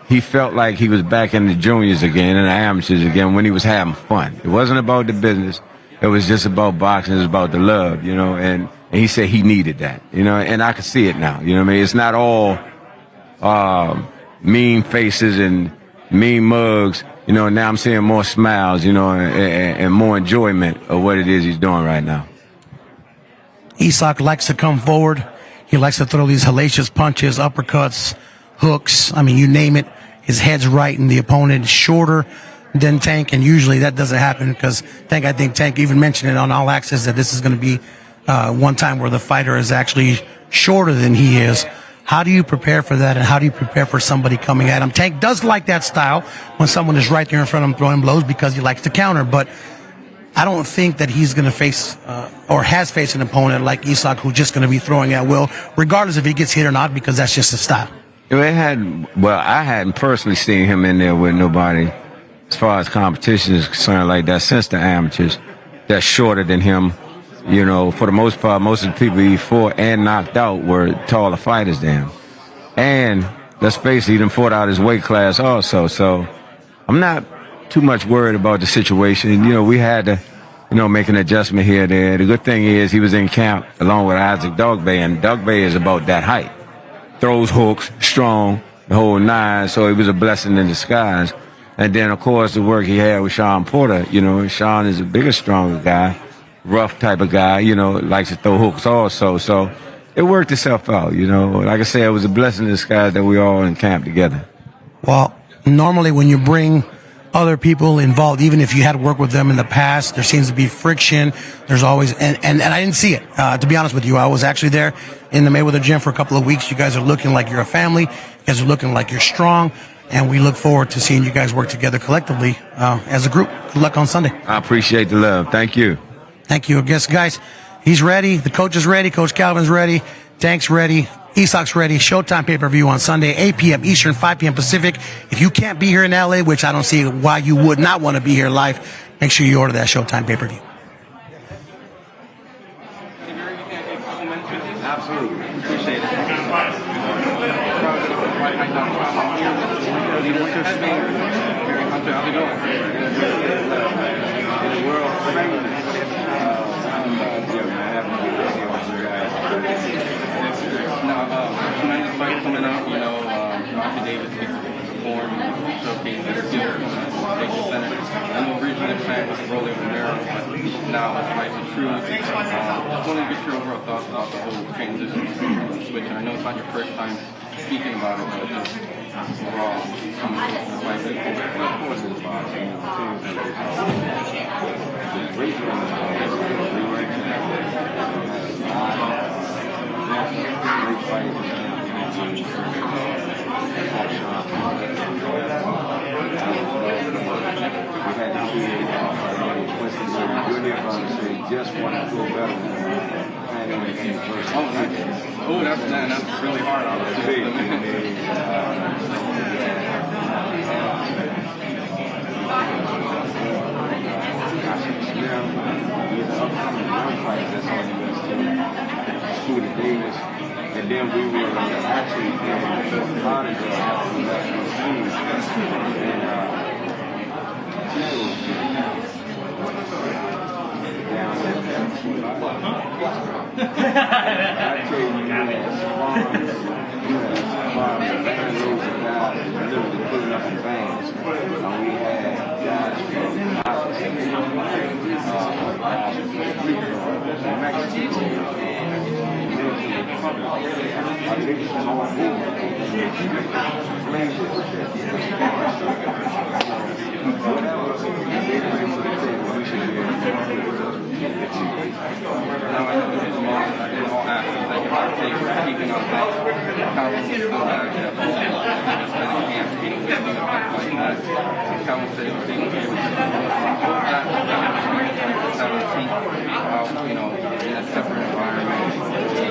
he felt like he was back in the juniors again and the amateurs again when he was having fun. It wasn't about the business. It was just about boxing. It was about the love, and he said he needed that, and I could see it now. You know what I mean? It's not all mean faces and mean mugs. Now I'm seeing more smiles, and more enjoyment of what it is he's doing right now. Isak likes to come forward. He likes to throw these hellacious punches, uppercuts, hooks. I mean, you name it. His head's right and the opponent is shorter than Tank, and usually that doesn't happen because I think Tank even mentioned it on All Access that this is going to be one time where the fighter is actually shorter than he is. How do you prepare for that, and how do you prepare for somebody coming at him? Tank does like that style when someone is right there in front of him throwing blows because he likes to counter, but I don't think that he's going to face or has faced an opponent like Isak who's just going to be throwing at will, regardless if he gets hit or not, because that's just his style. I hadn't personally seen him in there with nobody as far as competition is concerned like that since the amateurs that's shorter than him. You know, for the most part, most of the people he fought and knocked out were taller fighters than him. And let's face it, he done fought out his weight class also. So I'm not too much worried about the situation. You know, we had to, make an adjustment here and there. The good thing is he was in camp along with Isaac Dogbay, and Dogbay is about that height. Throws hooks, strong, the whole nine, so it was a blessing in disguise. And then, of course, the work he had with Sean Porter, Sean is a bigger, stronger guy. Rough type of guy, likes to throw hooks also. So it worked itself out, Like I said, it was a blessing in disguise that we all in camp together. Well, normally when you bring other people involved, even if you had worked with them in the past, there seems to be friction. There's always, and I didn't see it, to be honest with you. I was actually there in the Mayweather gym for a couple of weeks. You guys are looking like you're a family. You guys are looking like you're strong. And we look forward to seeing you guys work together collectively as a group. Good luck on Sunday. I appreciate the love. Thank you. Thank you. I guess, guys, he's ready. The coach is ready. Coach Calvin's ready. Tank's ready. Isak's ready. Showtime pay-per-view on Sunday, 8 p.m. Eastern, 5 p.m. Pacific. If you can't be here in L.A., which I don't see why you would not want to be here live, make sure you order that Showtime pay-per-view. Absolutely. Appreciate it. How's it going? Tremendous fight coming up, Gervonta Davis gets to perform, showcase his skills, station center. I know originally the plan was to roll it from there, but now it's fight with Cruz. Just want to get your overall thoughts about the whole transition switch. And I know it's not your first time speaking about it, but just overall coming to the fight. Of course it's boxing, just want to feel better. That's really hard on us. Davis, and then we were actually in Florida after we left I tell you, guys literally putting up in bands. We had guys from I think it's more in a separate environment,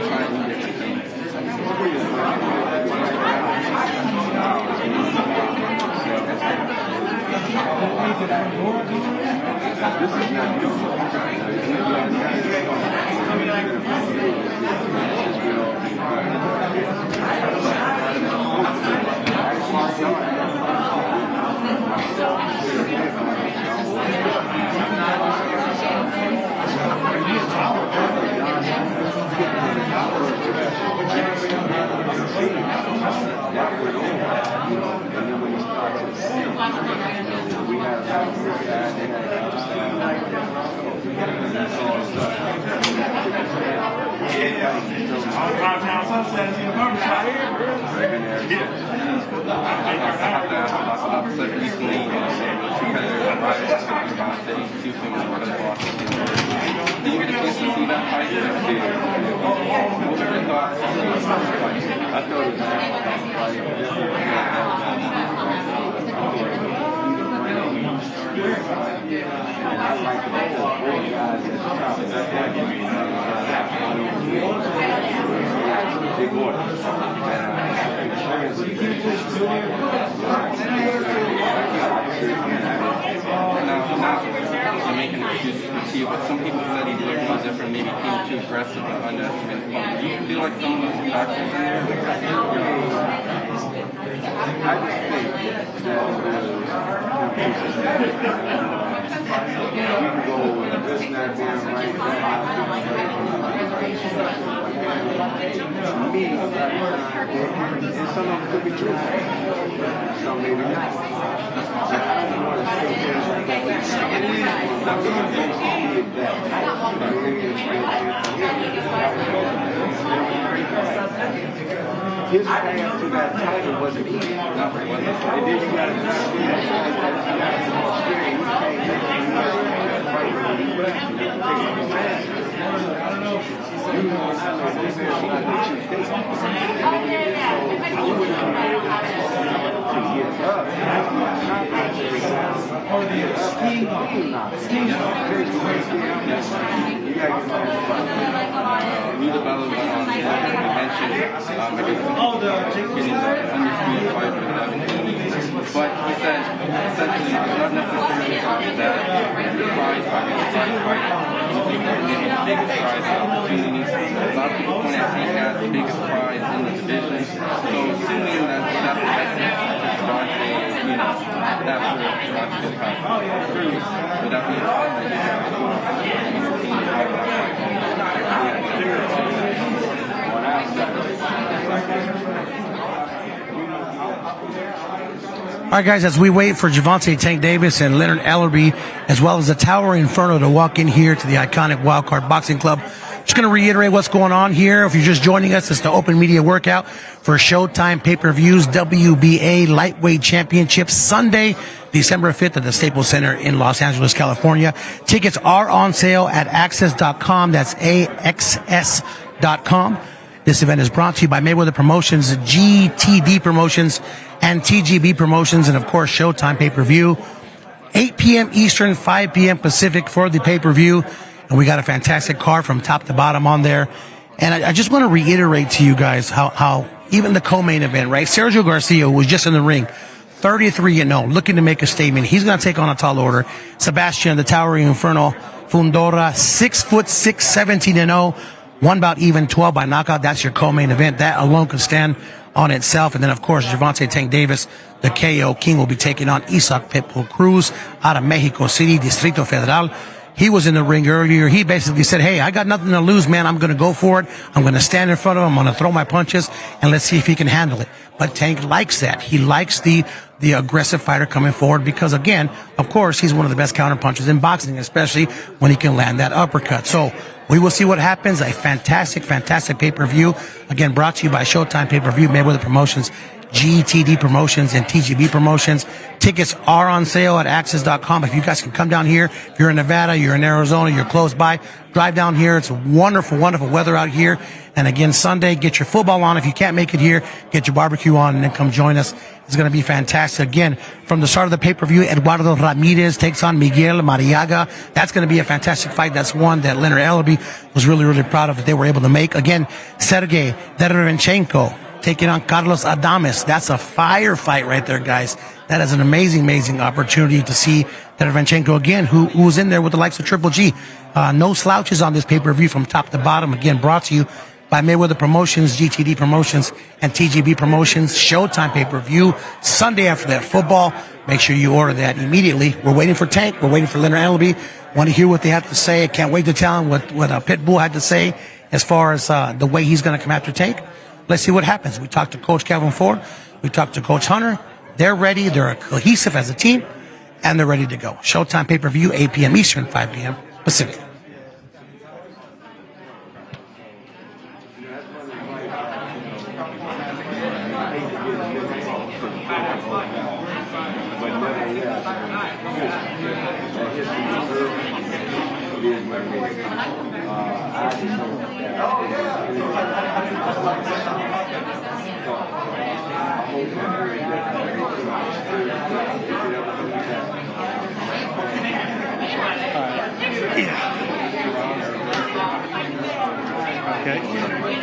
trying to do different things. have to ask about the recently, two competitors arrived to Gervonta, two females were involved. Do you get a chance to see that fight? What were your thoughts on the fight? I thought it was and I like the four guys at the top. Big water. Now, I'm making excuses for you, but some people said he looked no different, maybe came too aggressive and underestimated the moment. Do you feel like some of those factors in there? I just think that you can go with this not being right now. Me, and some of them could be true. Some maybe not. I don't want to his path to that title wasn't easy. And then you got but he said essentially not necessarily that the prize fight is a fight. The biggest prize opportunities. A lot of people point at Tank as the biggest prize in the division. So assuming that that's the essence of Gervonta, you know, that's where Gervonta could have Cruz. Would that be All right, guys, as we wait for Gervonta Tank Davis and Leonard Ellerby, as well as the Towering Inferno to walk in here to the iconic Wildcard Boxing Club, just going to reiterate what's going on here. If you're just joining us, it's the open media workout for Showtime Pay-Per-Views WBA Lightweight Championship Sunday, December 5th at the Staples Center in Los Angeles, California. Tickets are on sale at access.com. That's AXS.com. This event is brought to you by Mayweather Promotions, GTD Promotions, and TGB Promotions, and of course, Showtime Pay-Per-View. 8 p.m. Eastern, 5 p.m. Pacific for the pay-per-view. And we got a fantastic card from top to bottom on there. And I just want to reiterate to you guys how even the co-main event, right? Sergio Garcia, who was just in the ring, 33-0, looking to make a statement. He's going to take on a tall order. Sebastian, the Towering Inferno, Fundora, 6'6", 17-0. One bout even, 12 by knockout. That's your co-main event. That alone can stand on itself. And then, of course, Gervonta Tank Davis, the KO King, will be taking on Isaac Pitbull Cruz out of Mexico City, Distrito Federal. He was in the ring earlier. He basically said, hey, I got nothing to lose, man. I'm going to go for it. I'm going to stand in front of him. I'm going to throw my punches, and let's see if he can handle it. But Tank likes that. He likes the aggressive fighter coming forward because, again, of course, he's one of the best counter punchers in boxing, especially when he can land that uppercut. So we will see what happens. A fantastic, fantastic pay-per-view. Again, brought to you by Showtime Pay-Per-View, Mayweather Promotions, GTD Promotions, and TGB Promotions. Tickets are on sale at access.com. If you guys can come down here, if you're in Nevada, you're in Arizona, you're close by, drive down here. It's wonderful, wonderful weather out here. And again, Sunday, get your football on. If you can't make it here, get your barbecue on and then come join us. It's going to be fantastic. Again, from the start of the pay-per-view, Eduardo Ramirez takes on Miguel Mariaga. That's going to be a fantastic fight. That's one that Leonard Ellerby was really, really proud of that they were able to make. Again, Sergey Derevchenko taking on Carlos Adames. That's a fire fight right there, guys. That is an amazing, amazing opportunity to see Derevchenko again, who was in there with the likes of Triple G. No slouches on this pay-per-view from top to bottom. Again, brought to you by Mayweather Promotions, GTD Promotions, and TGB Promotions. Showtime pay-per-view Sunday after that football. Make sure you order that immediately. We're waiting for Tank. We're waiting for Leonard Ellerby. Want to hear what they have to say. Can't wait to tell them what Pitbull had to say as far as the way he's going to come after Tank. Let's see what happens. We talked to Coach Calvin Ford. We talked to Coach Hunter. They're ready. They're cohesive as a team, and they're ready to go. Showtime pay-per-view, 8 p.m. Eastern, 5 p.m. Pacific. Okay.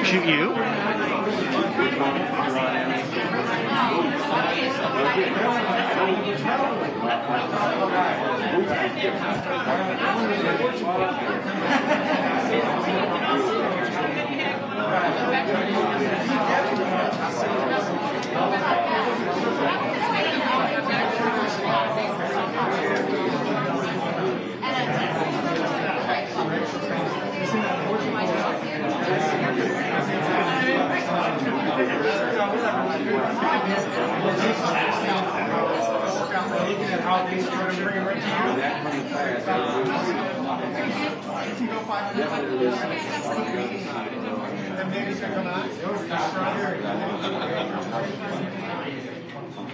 Shoot you.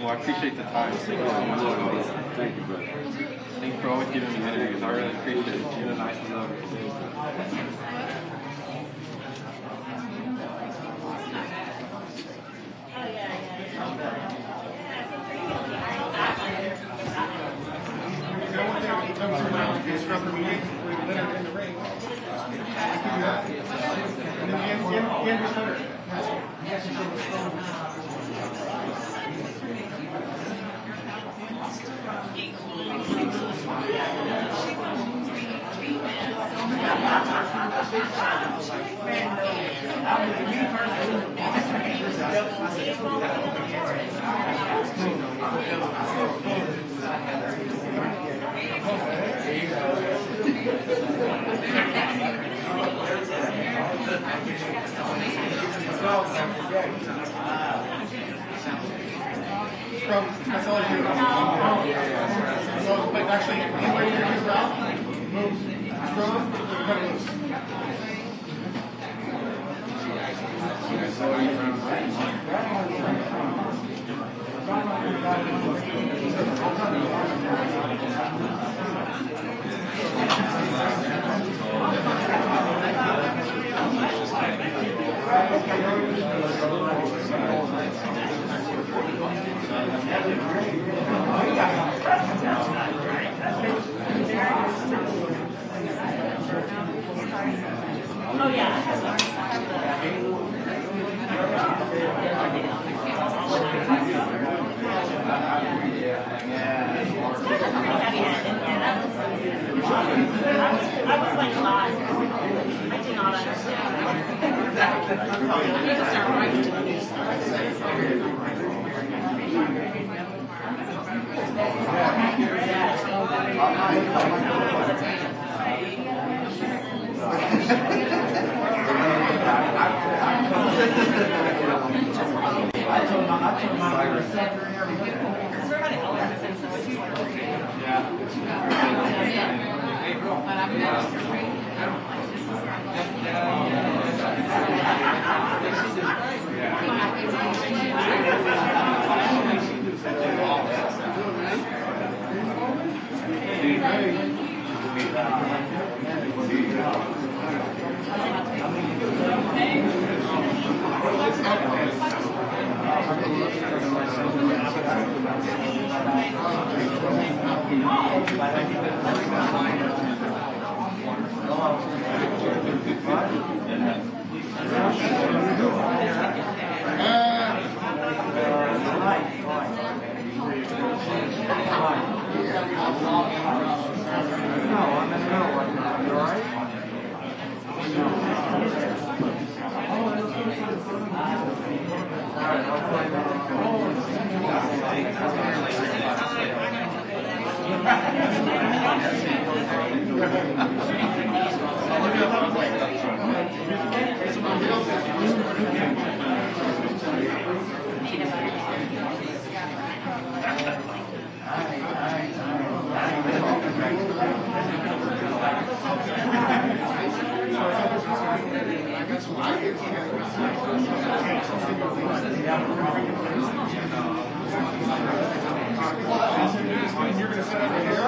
Well, I appreciate the time. Thank you, brother. Thank you for always giving me interviews. I really appreciate it. You're a nice lover. That's all you do. So, but actually, anyway, you're just out, move, strong, cut it loose. Oh yeah. I was like not. I did not You're going to set up here.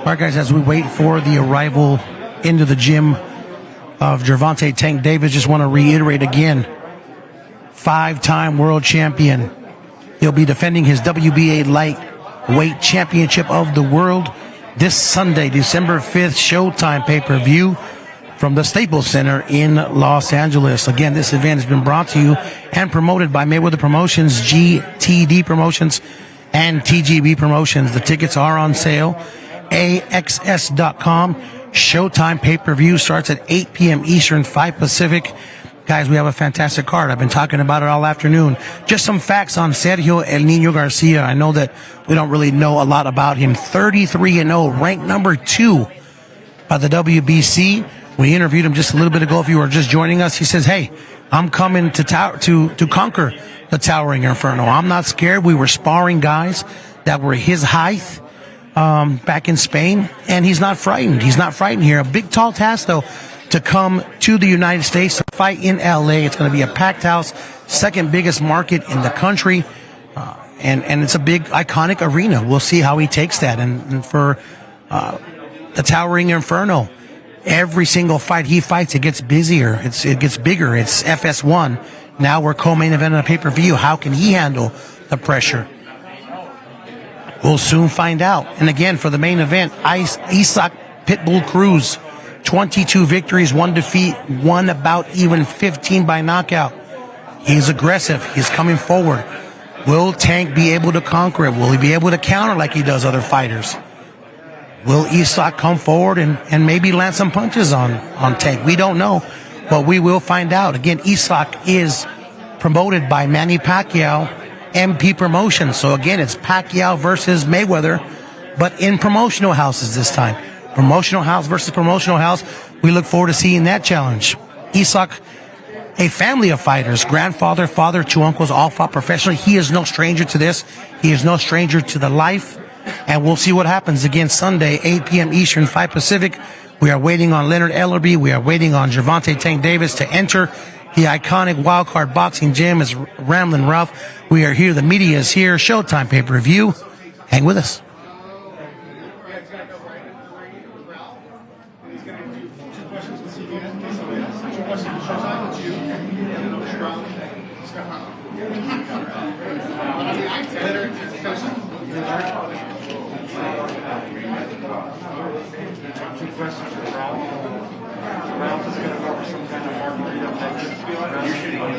All right, guys, as we wait for the arrival into the gym of Gervonta Tank Davis, just want to reiterate again, 5-time world champion. He'll be defending his WBA lightweight championship of the world this Sunday, December 5th, Showtime pay-per-view from the Staples Center in Los Angeles. Again, this event has been brought to you and promoted by Mayweather Promotions, GTD Promotions, and TGB Promotions. The tickets are on sale. AXS.com. Showtime pay-per-view starts at 8 p.m. Eastern, 5 Pacific. Guys, we have a fantastic card. I've been talking about it all afternoon. Just some facts on Sergio El Niño Garcia. I know that we don't really know a lot about him. 33-0, ranked number 2 by the WBC. We interviewed him just a little bit ago. If you were just joining us, he says, "Hey, I'm coming to conquer the Towering Inferno. I'm not scared." We were sparring guys that were his height back in Spain, and he's not frightened. He's not frightened here. A big, tall task, though, to come to the United States to fight in L.A. It's going to be a packed house, second biggest market in the country, and it's a big, iconic arena. We'll see how he takes that. And for the Towering Inferno, every single fight he fights, it gets busier. It gets bigger. It's FS1. Now we're co-main event on a pay-per-view. How can he handle the pressure? We'll soon find out. And again, for the main event, Isaac Pitbull Cruz, 22 victories, 1 defeat, 1 bout, even 15 by knockout. He's aggressive. He's coming forward. Will Tank be able to conquer it? Will he be able to counter like he does other fighters? Will Isaac come forward and maybe land some punches on Tank? We don't know, but we will find out. Again, Isaac is promoted by Manny Pacquiao, MP Promotions. So again, it's Pacquiao versus Mayweather, but in promotional houses this time. Promotional house versus promotional house. We look forward to seeing that challenge. Isaac, a family of fighters, grandfather, father, 2 uncles, all fought professionally. He is no stranger to this. He is no stranger to the life. And we'll see what happens again Sunday, 8 p.m. Eastern, 5 Pacific. We are waiting on Leonard Ellerby. We are waiting on Gervonta Tank Davis to enter the iconic Wildcard Boxing Gym. Is Ramblin' Ralph. We are here. The media is here. Showtime pay-per-view. Hang with us. Ralph is going to go over some kind of margarita. You're shooting on the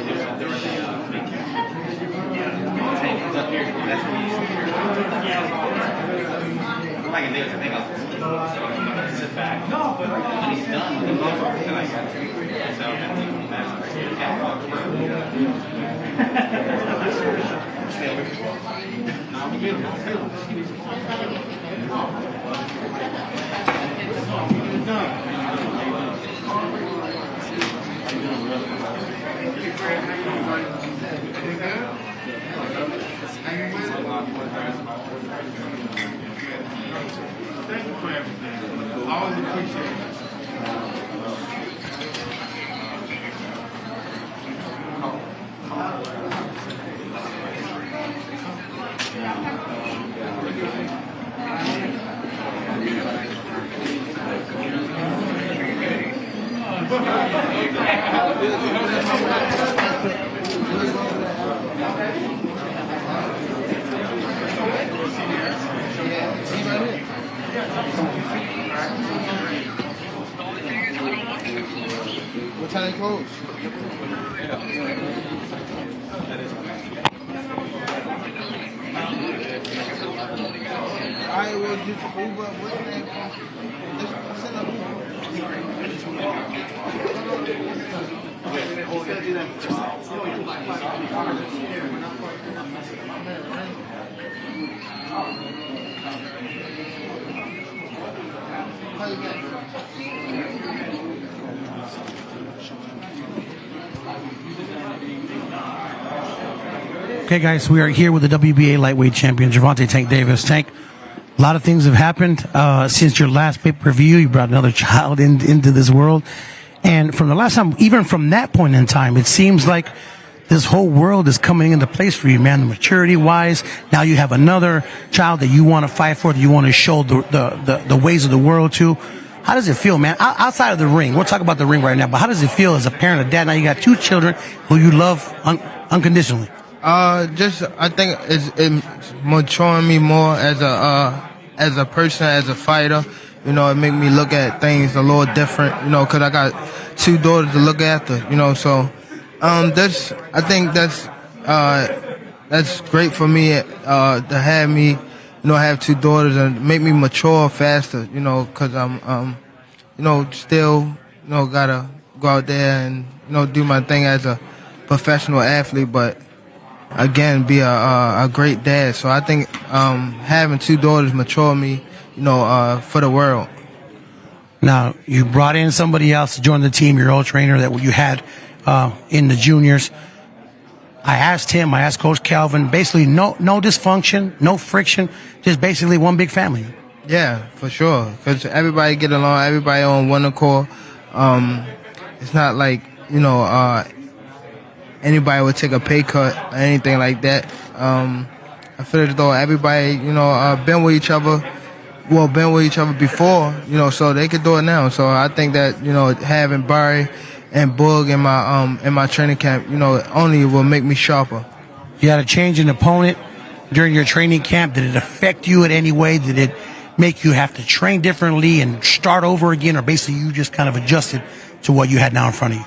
I can do is I think I'll sit back. No, but when he's done with the motor, then I got to. Thank you for everything. I always appreciate it. What time they close? Okay, guys, we are here with the WBA lightweight champion, Gervonta "Tank" Davis. Tank, a lot of things have happened since your last pay-per-view. You brought another child into this world. And from the last time, even from that point in time, it seems like this whole world is coming into place for you, man, maturity-wise. Now you have another child that you want to fight for, that you want to show the ways of the world to. How does it feel, man? Outside of the ring, we'll talk about the ring right now, but how does it feel as a parent, a dad? Now you got 2 children who you love unconditionally. I think it's maturing me more as a person, as a fighter. You know, it make me look at things a little different. You know, because I got 2 daughters to look after. You know, so I think that's great for me to have me, you know, have 2 daughters and make me mature faster. You know, because I'm you know, still, you know, gotta go out there and, you know, do my thing as a professional athlete, but again, be a great dad. So I think having 2 daughters mature me, you know, for the world. Now, you brought in somebody else to join the team, your old trainer that you had in the juniors. I asked Coach Calvin, basically no dysfunction, no friction, just basically one big family. Yeah, for sure, because everybody get along, everybody on one accord. It's not like, you know, anybody would take a pay cut or anything like that. I feel as though everybody, you know, been with each other before, you know, so they could do it now. So I think that, you know, having Barry and Boog in my training camp, you know, only will make me sharper. You had a change in opponent during your training camp. Did it affect you in any way? Did it make you have to train differently and start over again, or basically you just kind of adjusted to what you had now in front of you?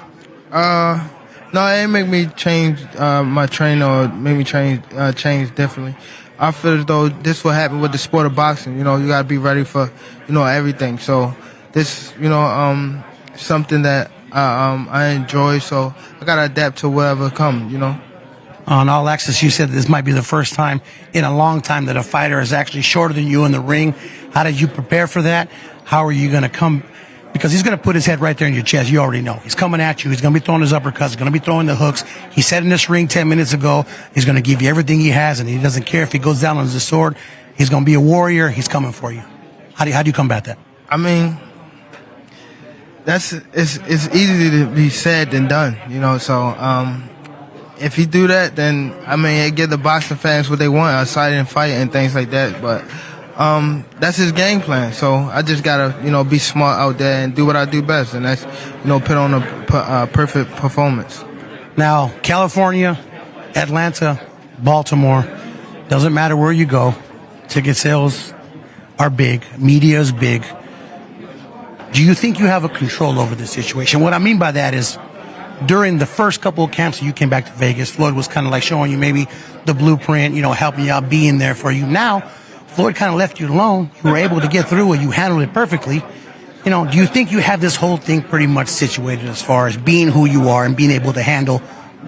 No, it didn't make me change my training or make me change differently. I feel as though this will happen with the sport of boxing. You know, you gotta be ready for, you know, everything. So this, you know, something that I enjoy. So I gotta adapt to whatever comes. You know. On All Access, you said this might be the first time in a long time that a fighter is actually shorter than you in the ring. How did you prepare for that? How are you going to come? Because he's going to put his head right there in your chest. You already know. He's coming at you. He's going to be throwing his uppercuts. He's going to be throwing the hooks. He said in this ring 10 minutes ago, he's going to give you everything he has, and he doesn't care if he goes down on his sword. He's going to be a warrior. He's coming for you. How do you combat that? I mean, it's easy to be said than done, you know. So if he do that, then I mean, it give the boxing fans what they want, a silent fight and things like that. But that's his game plan. So I just gotta, you know, be smart out there and do what I do best, and that's, you know, put on a perfect performance. Now, California, Atlanta, Baltimore, doesn't matter where you go, ticket sales are big, media is big. Do you think you have a control over the situation? What I mean by that is, during the first couple of camps that you came back to Vegas, Floyd was kind of like showing you maybe the blueprint, you know, helping you out, being there for you. Now, Floyd kind of left you alone. You were able to get through it. You handled it perfectly. You know, do you think you have this whole thing pretty much situated as far as being who you are and being able to handle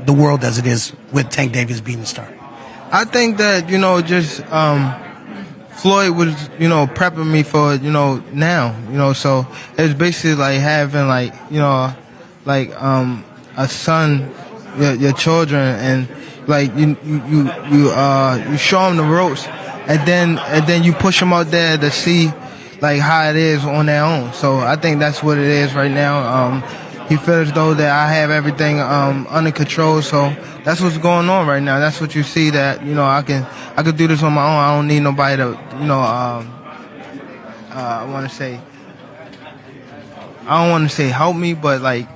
the world as it is with Tank Davis being the star? I think that, you know, just Floyd was, you know, prepping me for, you know, now, you know, so it's basically like having, like, you know, like a son, your children, and like you show them the ropes, and then you push them out there to see like how it is on their own. So I think that's what it is right now. He feels as though that I have everything under control, so that's what's going on right now. That's what you see, that, you know, I can do this on my own. I don't need nobody to, you know, I don't want to say help me, but like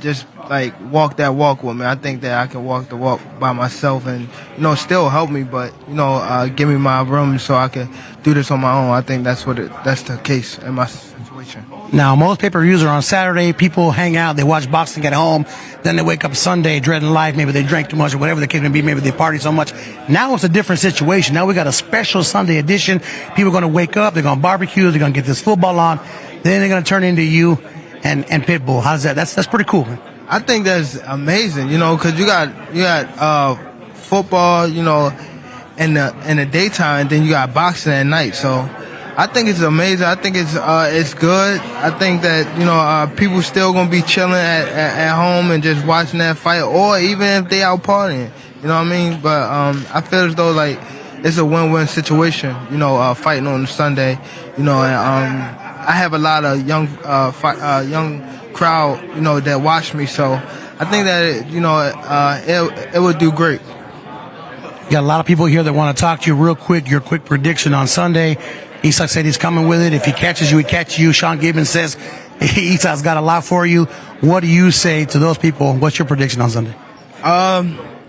just like walk that walk with me. I think that I can walk the walk by myself and, you know, still help me, but, you know, give me my room so I can do this on my own. I think that's the case in my situation. Now, most pay-per-views are on Saturday. People hang out, they watch boxing at home, then they wake up Sunday dreading life. Maybe they drank too much or whatever the case may be. Maybe they party so much. Now it's a different situation. Now we got a special Sunday edition. People are going to wake up, they're going to barbecue, they're going to get this football on, then they're going to turn into you and Pitbull. How's that? That's pretty cool, man. I think that's amazing, you know, because you got football, you know, in the daytime, and then you got boxing at night. So I think it's amazing. I think it's good. I think that, you know, people still gonna be chilling at home and just watching that fight, or even if they out partying. You know what I mean? But I feel as though like it's a win-win situation. You know, fighting on Sunday. You know, and I have a lot of young crowd, you know, that watch me. So I think that it would do great. You got a lot of people here that want to talk to you real quick. Your quick prediction on Sunday. Isak said he's coming with it. If he catches you, he catches you. Sean Gibbons says Isak's got a lot for you. What do you say to those people? What's your prediction on Sunday?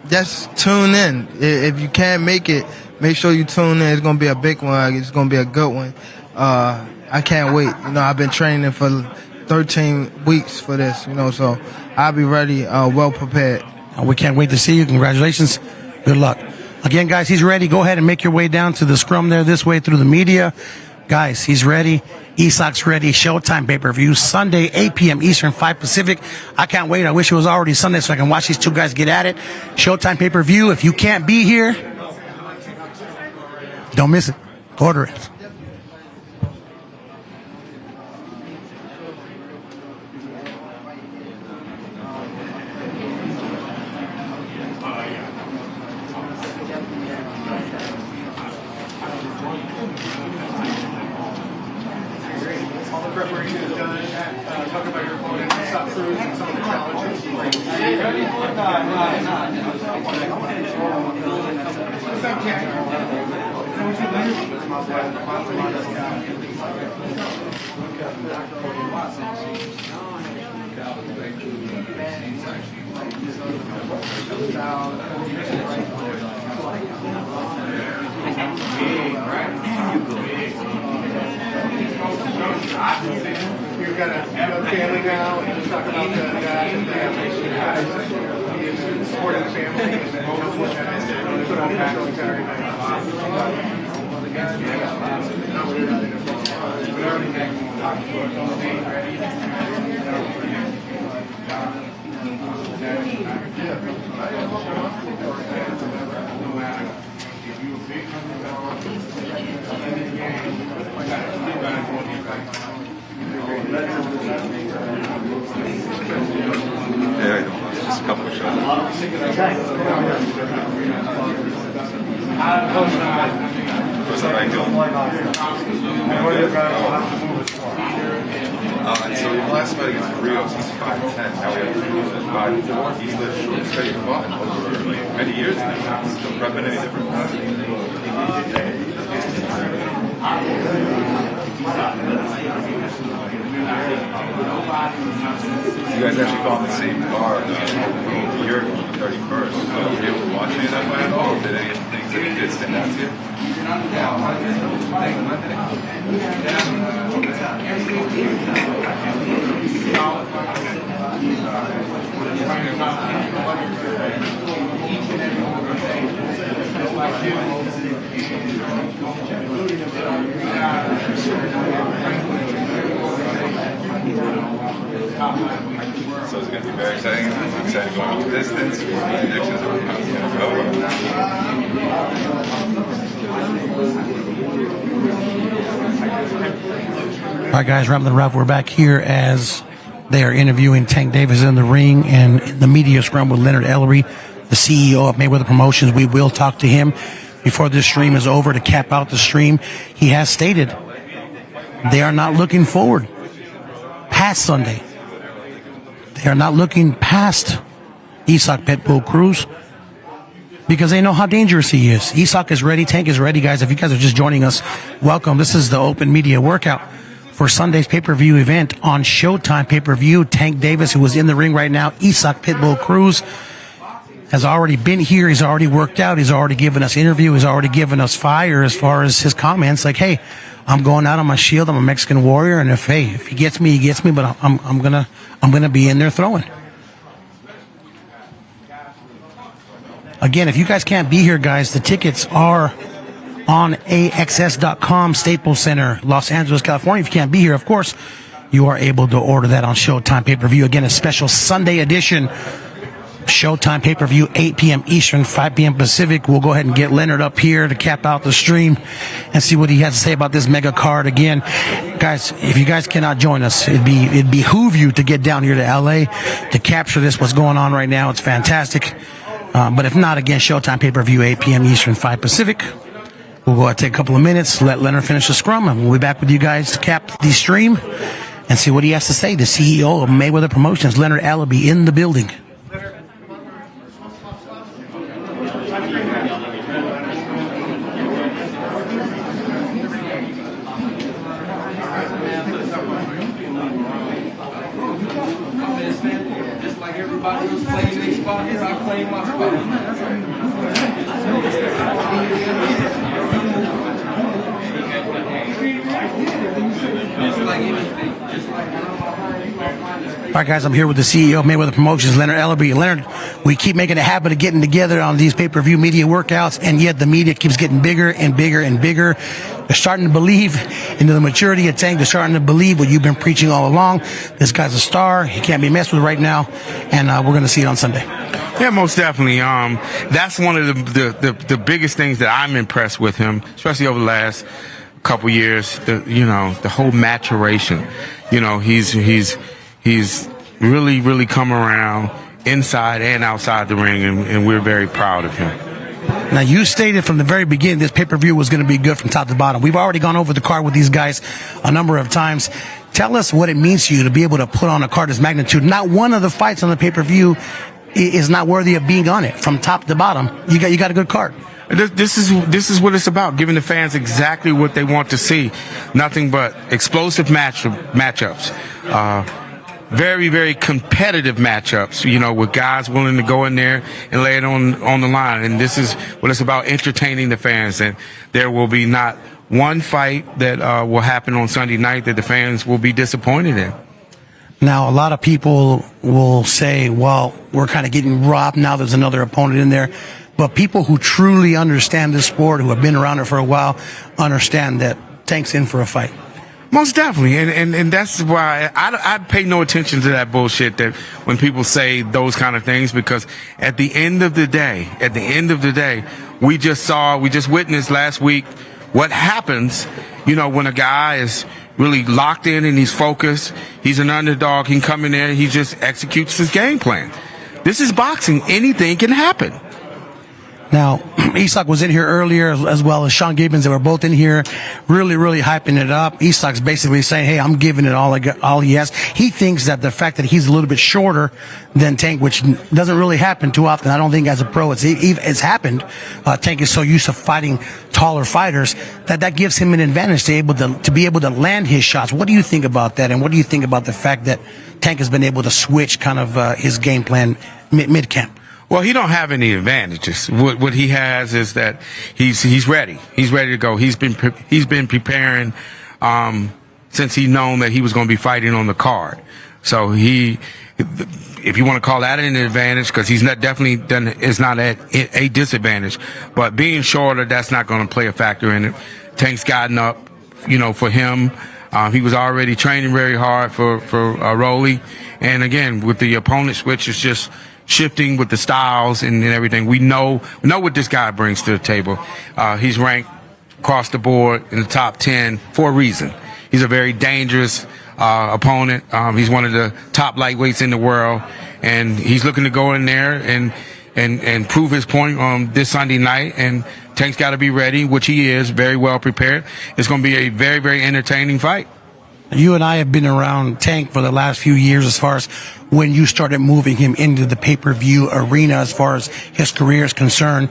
Just tune in. If you can't make it, make sure you tune in. It's going to be a big one. It's going to be a good one. I can't wait. You know, I've been training for 13 weeks for this, you know, so I'll be ready, well prepared. We can't wait to see you. Congratulations. Good luck. Again, guys, he's ready. Go ahead and make your way down to the scrum there this way through the media. Guys, he's ready. Isak's ready. Showtime pay-per-view Sunday, 8 p.m. Eastern, 5 Pacific. I can't wait. I wish it was already Sunday so I can watch these two guys get at it. Showtime pay-per-view. If you can't be here, don't miss it. Order it. Talk about your opponent, stop Cruz and some of the challenges. You've got a family now, and just talk about that and supporting the family and put on back on Saturday night. Just a couple of shots. What's that I do? And so the last fight against Rios, he's 5'10". Now we have Cruz at 5'4". He's the short, steady buck over many years now. Still prepping any different? You guys actually fought in the same card a year ago, the 31st. So were you able to watch any of that fight at all? Did any of the things that you did stand out to you? So it's going to be very exciting. I'm excited going with the distance. Predictions on how it's going to go. All right, guys, Ramblin' Ralph, we're back here as they are interviewing Tank Davis in the ring and in the media scrum with Leonard Ellerby, the CEO of Mayweather Promotions. We will talk to him before this stream is over to cap out the stream. He has stated they are not looking forward past Sunday. They are not looking past Isak Pitbull Cruz because they know how dangerous he is. Isak is ready. Tank is ready, guys. If you guys are just joining us, welcome. This is the open media workout for Sunday's pay-per-view event on Showtime pay-per-view. Tank Davis, who is in the ring right now, Isak Pitbull Cruz. has already been here. He's already worked out. He's already given us interview. He's already given us fire as far as his comments. Like, hey, I'm going out on my shield. I'm a Mexican warrior, and if he gets me, he gets me. But I'm gonna be in there throwing. Again, if you guys can't be here, guys, the tickets are on AXS.com, Staples Center, Los Angeles, California. If you can't be here, of course, you are able to order that on Showtime pay-per-view. Again, a special Sunday edition. Showtime pay-per-view, 8 p.m. Eastern, 5 p.m. Pacific. We'll go ahead and get Leonard up here to cap out the stream and see what he has to say about this mega card. Again, guys, if you guys cannot join us, it'd behoove you to get down here to LA to capture this, what's going on right now. It's fantastic. But if not, again, Showtime pay-per-view, 8 p.m. Eastern, 5 Pacific. We'll go ahead and take a couple of minutes, let Leonard finish the scrum, and we'll be back with you guys to cap the stream and see what he has to say. The CEO of Mayweather Promotions, Leonard Ellerby, in the building. Just like everybody was playing their spot here, I played my spot. All right, guys, I'm here with the CEO of Mayweather Promotions, Leonard Ellerby. Leonard, we keep making a habit of getting together on these pay-per-view media workouts, and yet the media keeps getting bigger and bigger and bigger. They're starting to believe into the maturity of Tank. They're starting to believe what you've been preaching all along. This guy's a star. He can't be messed with right now, and we're going to see it on Sunday. Yeah, most definitely. That's one of the biggest things that I'm impressed with him, especially over the last couple years. The whole maturation. He's really come around inside and outside the ring, and we're very proud of him. Now, you stated from the very beginning this pay-per-view was going to be good from top to bottom. We've already gone over the card with these guys a number of times. Tell us what it means to you to be able to put on a card this magnitude. Not one of the fights on the pay-per-view is not worthy of being on it. From top to bottom, you got a good card. This is what it's about, giving the fans exactly what they want to see. Nothing but explosive matchups. Very, very competitive matchups, with guys willing to go in there and lay it on the line. And this is what it's about, entertaining the fans. And there will be not one fight that will happen on Sunday night that the fans will be disappointed in. Now, a lot of people will say, well, we're kind of getting robbed. Now there's another opponent in there. But people who truly understand this sport, who have been around it for a while, understand that Tank's in for a fight. Most definitely, and that's why I pay no attention to that bullshit that when people say those kind of things, because at the end of the day, we just witnessed last week what happens, when a guy is really locked in and he's focused, he's an underdog, he can come in there, he just executes his game plan. This is boxing. Anything can happen. Now, Isak was in here earlier, as well as Sean Gibbons. They were both in here really hyping it up. Isak's basically saying, hey, I'm giving it all he has. He thinks that the fact that he's a little bit shorter than Tank, which doesn't really happen too often. I don't think as a pro it's happened. Tank is so used to fighting taller fighters that gives him an advantage to be able to land his shots. What do you think about that? And what do you think about the fact that Tank has been able to switch kind of his game plan mid-camp? Well, he don't have any advantages. What he has is that he's ready. He's ready to go. He's been preparing since he known that he was going to be fighting on the card. So if you want to call that an advantage, because he's not is not at a disadvantage. But being shorter, that's not going to play a factor in it. Tank's gotten up, for him. He was already training very hard for Rolly, and again with the opponent switch, it's just shifting with the styles and everything. We know what this guy brings to the table. He's ranked across the board in the top 10 for a reason. He's a very dangerous opponent. He's one of the top lightweights in the world, and he's looking to go in there and prove his point on this Sunday night. And Tank's got to be ready, which he is, very well prepared. It's going to be a very, very entertaining fight. You and I have been around Tank for the last few years as far as when you started moving him into the pay-per-view arena as far as his career is concerned.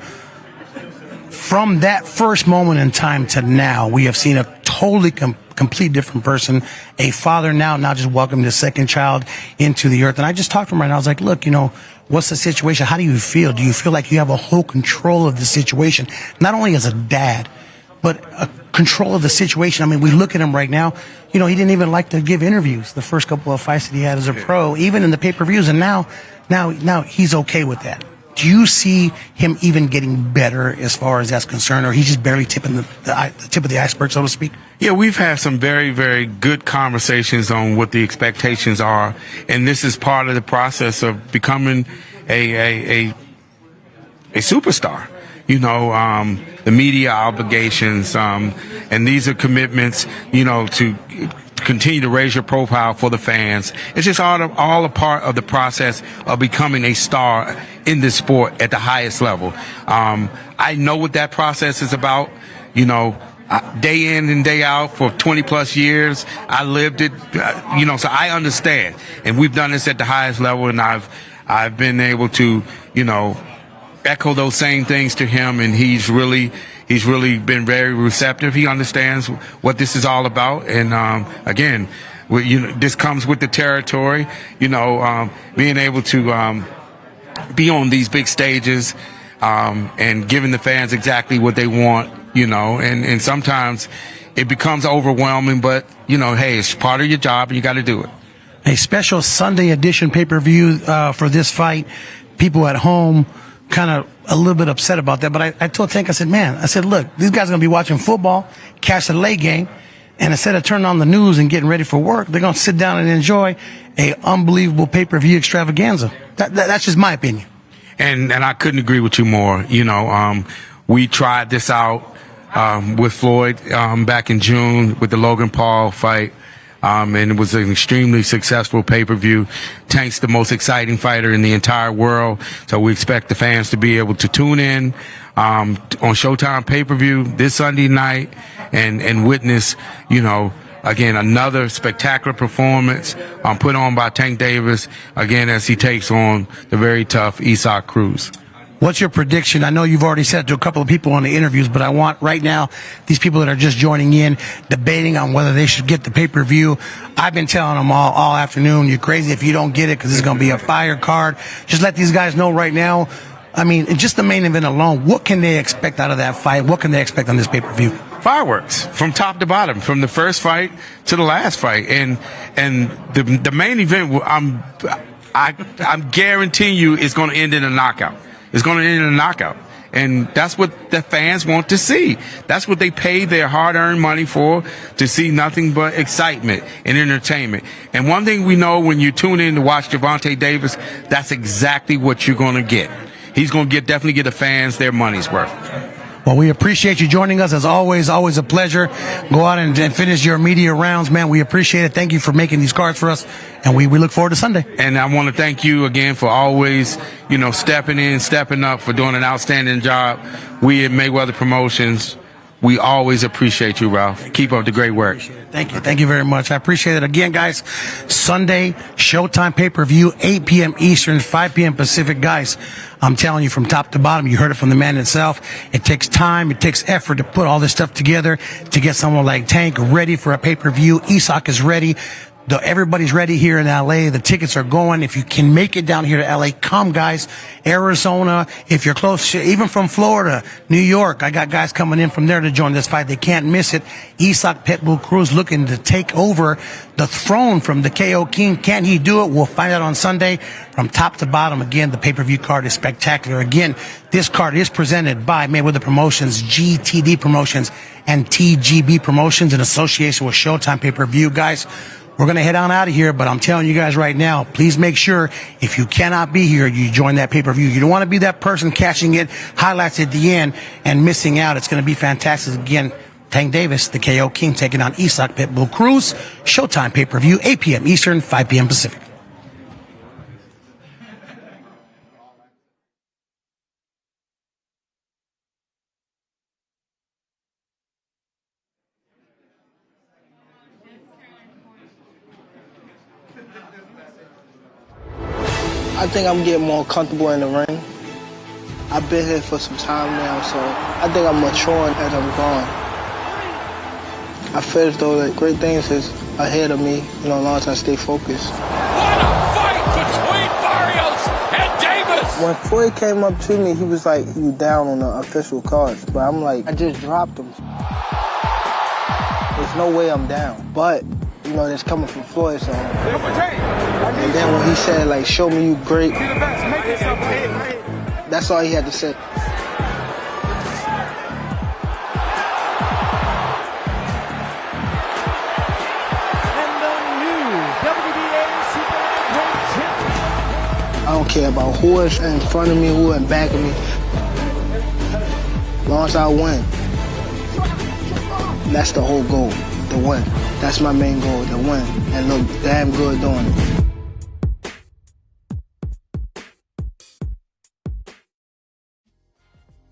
From that first moment in time to now, we have seen a totally complete different person, a father now just welcomed his second child into the earth. And I just talked to him right now. I was like, look, What's the situation? How do you feel? Do you feel like you have a whole control of the situation? Not only as a dad, but a control of the situation. I mean, we look at him right now. You know, he didn't even like to give interviews the first couple of fights that he had as a pro, even in the pay-per-views. And now he's okay with that. Do you see him even getting better as far as that's concerned, or he's just barely tipping the tip of the iceberg, so to speak? Yeah, we've had some very, very good conversations on what the expectations are, and this is part of the process of becoming a superstar. You know, the media obligations, and these are commitments, you know, to continue to raise your profile for the fans. It's just all a part of the process of becoming a star in this sport at the highest level. I know what that process is about. You know, day in and day out for 20 plus years, I lived it. You know, so I understand. And we've done this at the highest level, and I've been able to, you know, echo those same things to him, and he's really been very receptive. He understands what this is all about, and again, this comes with the territory. You know, being able to be on these big stages and giving the fans exactly what they want. You know, and sometimes it becomes overwhelming, but you know, hey, it's part of your job, and you got to do it. A special Sunday edition pay-per-view for this fight. People at home kind of a little bit upset about that, but I told Tank, I said, look, these guys are going to be watching football, catch the late game, and instead of turning on the news and getting ready for work, they're going to sit down and enjoy a unbelievable pay-per-view extravaganza. That's just my opinion. And I couldn't agree with you more. You know, we tried this out with Floyd back in June with the Logan Paul fight. And it was an extremely successful pay-per-view. Tank's the most exciting fighter in the entire world, so we expect the fans to be able to tune in on Showtime pay-per-view this Sunday night and witness, you know, again, another spectacular performance put on by Tank Davis, again, as he takes on the very tough Cruz. What's your prediction? I know you've already said to a couple of people on the interviews, but I want right now these people that are just joining in, debating on whether they should get the pay-per-view. I've been telling them all afternoon, you're crazy if you don't get it because it's going to be a fire card. Just let these guys know right now. I mean, just the main event alone, what can they expect out of that fight? What can they expect on this pay-per-view? Fireworks from top to bottom, from the first fight to the last fight. And the main event, I'm guaranteeing you, is going to end in a knockout. It's going to end in a knockout. And that's what the fans want to see. That's what they pay their hard-earned money for, to see nothing but excitement and entertainment. And one thing we know when you tune in to watch Gervonta Davis, that's exactly what you're going to get. He's going to definitely get the fans their money's worth. Well, we appreciate you joining us. As always a pleasure. Go out and finish your media rounds, man. We appreciate it. Thank you for making these cards for us, and we look forward to Sunday. And I want to thank you again for always, you know, stepping in, stepping up, for doing an outstanding job. We at Mayweather Promotions, we always appreciate you, Ralph. Keep up the great work. Thank you. Thank you very much. I appreciate it. Again, guys, Sunday, Showtime pay-per-view, 8 p.m. Eastern, 5 p.m. Pacific. Guys, I'm telling you from top to bottom, you heard it from the man himself. It takes time, it takes effort to put all this stuff together to get someone like Tank ready for a pay-per-view. Isak is ready. Everybody's ready here in LA. The tickets are going. If you can make it down here to LA, come, guys. Arizona, if you're close, even from Florida, New York, I got guys coming in from there to join this fight. They can't miss it. Isak Pitbull Cruz looking to take over the throne from the KO King. Can he do it? We'll find out on Sunday. From top to bottom, again, the pay-per-view card is spectacular. Again, this card is presented by Mayweather Promotions, GTD Promotions, and TGB Promotions in association with Showtime pay-per-view. Guys, we're going to head on out of here, but I'm telling you guys right now, please make sure if you cannot be here, you join that pay-per-view. You don't want to be that person catching it, highlights at the end, and missing out. It's going to be fantastic. Again, Tank Davis, the KO King, taking on Isak Pitbull Cruz. Showtime pay-per-view, 8 p.m. Eastern, 5 p.m. Pacific. I think I'm getting more comfortable in the ring. I've been here for some time now, so I think I'm maturing as I'm going. I feel as though that great things is ahead of me, as long as I stay focused. What a fight between Barrios and Davis! When Floyd came up to me, he was down on the official cards. But I'm like, I just dropped him. There's no way I'm down. But, you know, that's coming from Floyd, so. And then when he said, like, show me you great, that's all he had to say. I don't care about who is in front of me, who in back of me. As long as I win. That's the whole goal, to win. That's my main goal, to win. And look damn good doing it.